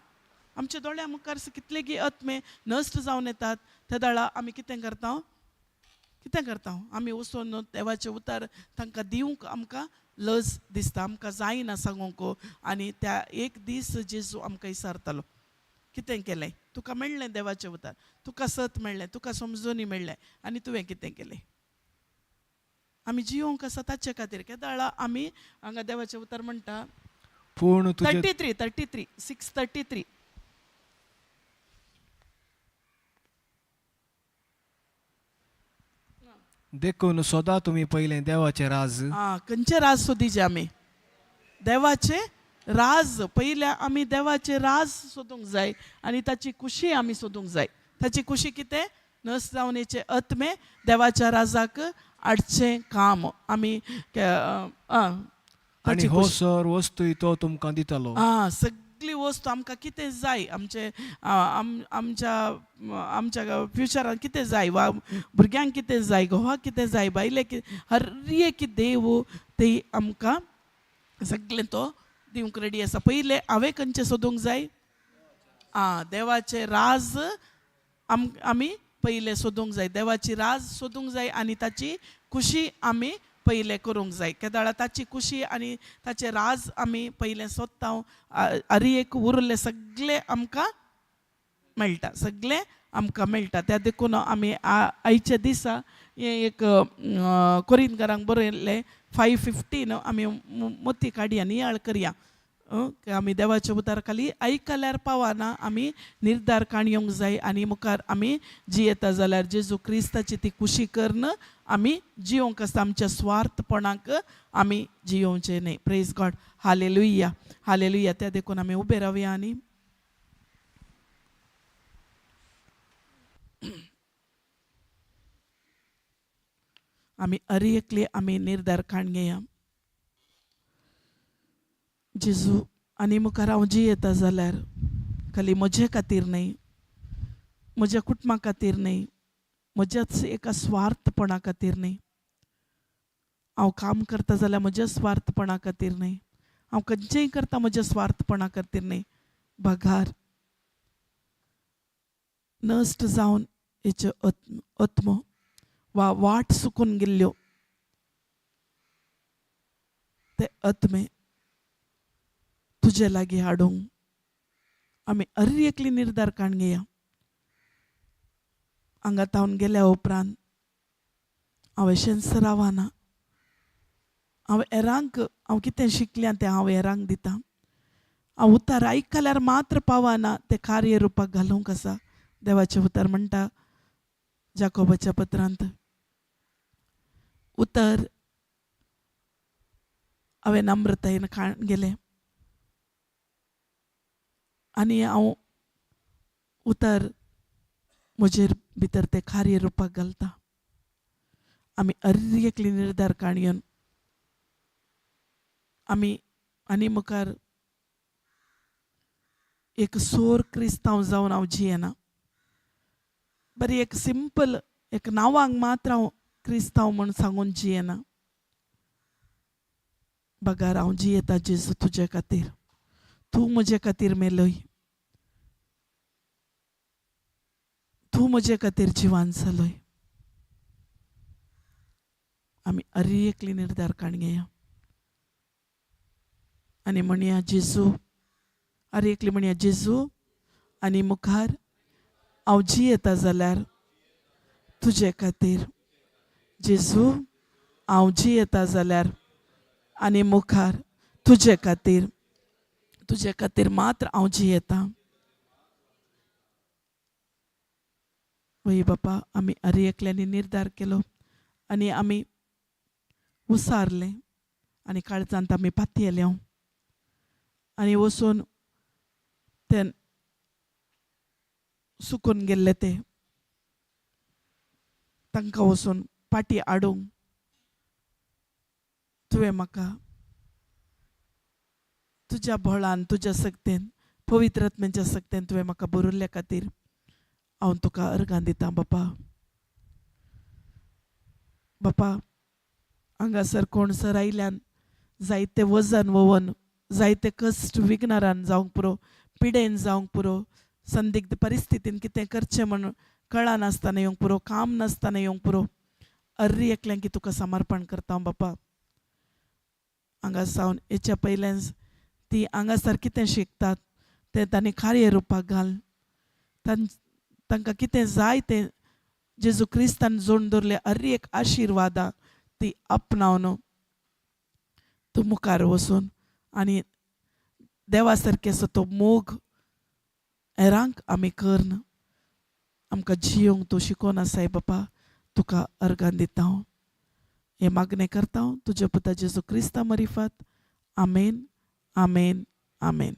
आमच्या दोळ्या मुखार कितले गी आत्मे नश्ट जावन येतात त्या दाळा आमी कितें करता आमी वचून देवाचें उतर तांकां दिवंक आमकां लज दिसता आमकां जायना सांगूंक आनी त्या एक दीस जेजू आमकां विचारतलो कितें केलें तुका मेळ्ळें देवाचें उतर तुका सत मेळ्ळें तुका समजुनी मेळ्ळें आनी तुवें कितें केलें आमी जिवंक आसा ताचे खातीर केदाळा आमी हांगा देवाचें उतर म्हणटा पूण तुजे 33 6:33 देखून सोदा तुमी पयलें देवाचें राज खंयचे राज सोदीचे आमी देवाचे राज पयल्या आमी देवाचे राज सोदूंक जाय आनी ताची खुशी आमी सोदूंक जाय ताची खुशी कितें नस जावन हेचे आत्मे देवाच्या राजाक हाडचें काम आमी आनी हो सर वस्तूय तो तुमकां दितलो सगळी वस्तू आमकां कितें जाय आमच्या फ्युचरान कितें जाय वा भुरग्यांक कितें जाय घोवाक कितें जाय बायले हर एक देव ते आमकां सगळें तो दिवंक रेडी आसा पयले हांवें खंयचें सोदूंक जाय देवाचे राज आमी पयले सोदूंक जाय देवाची राज सोदूंक जाय आनी ताची खुशी आमी पयले करूंक जाय केदाळा ताची खुशी आनी ताचे राज आमी पयले सोदता आरी एक उरले सगळे आमकां मेळटा त्या देखून आमी आयच्या दिसा एक कोरिंथकारांक बरयल्लें 5:15 आमी मोती काडया नियाळ करया आमी देवाच्या उतार खाली आयकल्यार पावना आमी निर्धार काणयोंक जाय आनी मुखार आमी जियेता जाल्यार जेजू क्रिस्ताची ती खुशी करन आमी जिवंक आसता आमच्या स्वार्थपणाक आमी जियोवचें न्हय प्रेज गॉड हालेलुया त्या देखून आमी उबे रावया आनी आमी हर एकली आमी निर्धार काण घेया जेजू आनी मुखार हांव जियेता जाल्यार खाली म्हजे खातीर न्हय म्हज्या कुटुंबा खातीर न्हय म्हज्याच एका स्वार्थपणा खातीर न्हय हांव काम करता जाल्यार म्हज्या स्वार्थपणा खातीर न्हय हांव खंयचेंय करता म्हज्या स्वार्थपणा खातीर न्हय बगार नश्ट जावन हेचे आत्म वा वाट सुकून गेल्ल्यो ते आत्मे तुजे लागीं हाडूंक आमी हर एकली निर्धार काण घेया हांगात हांव गेल्या उपरांत हांव अशेंच रावना हांव कितें शिकल्यां तें हांव हेरांक दितां हांव उतार आयकल्यार मात्र पावना तें कार्य रुपाक घालूंक आसा देवाचें उतार म्हणटा जाकोबाच्या पत्रांत उतर हांवें नम्रतायेन काण गेलें आनी हांव उतर म्हजेर भितर तें कार्य रुपाक घालता आमी अर्री एकली निर्धार काणयेन आमी आनी मुखार एक सोर क्रिस्तांव जावन हांव जियेना. बरी एक सिंपल एक नांवांक मात्र हांव क्रिस्तांव म्हूण सांगून जियेना. बगार हांव जियेता जेजू तुजे खातीर. तूं म्हजे खातीर मेलय. तूं म्हजे खातीर जिवान जालय. आमी अर्री एकली निर्धार काणयेया आनी म्हणया जेजू, अर्री एकली म्हणया जेजू, आनी मुखार हांव जियेता जाल्यार तुजे खातीर. जेजू, हांव जियेता जाल्यार आनी मुखार तुजे खातीर. तुजे खातीर मात्र हांव जियेता. वय बापा, आमी अर्री एकल्यांनी निर्धार केलो आनी आमी उसारलें आनी काळजांत आमी पातयेले आनी वचून ते सुकून गेल्ले ते तांकां वचून पाटी हाडूंक तुवें म्हाका तुज्या बळान, तुज्या सक्तेन, पवित्र आत्म्याच्या सक्तेन तुवें म्हाका भरिल्ल्या खातीर हांव तुका अर्गां दितां बापा. बापा, हांगासर कोण सर आयल्यान जायते वजन वोवन, जायते कश्ट विघ्नारान जावंक पुरो, पिडेन जावंक पुरो, संदिग्ध परिस्थितीन कितें करचें म्हण कळनासतना येवंक पुरो, काम नासतना येवंक पुरो, अर्री एकल्यांक तुका समर्पण करता हांव बापा. हांगा सावन हेच्या पयल्यान ती हांगासर कितें शिकतात तें तांणी कार्य रुपाक घाल. तांकां कितें जाय तें जेजू क्रिस्तान जोडून दवरले अर्री एक आशिर्वादां ती आपणावन तूं मुखार वचून आनी देवा सारकेसो तो मोग हेरांक आमी करन आमकां जियोंक तूं शिकोवन आसाय बापा. तुका अर्गां दिता हांव. हे मागणें करता हांव तुजे पुता जेजू क्रिस्ता मरिफात. आमेन, आमेन, आमेन.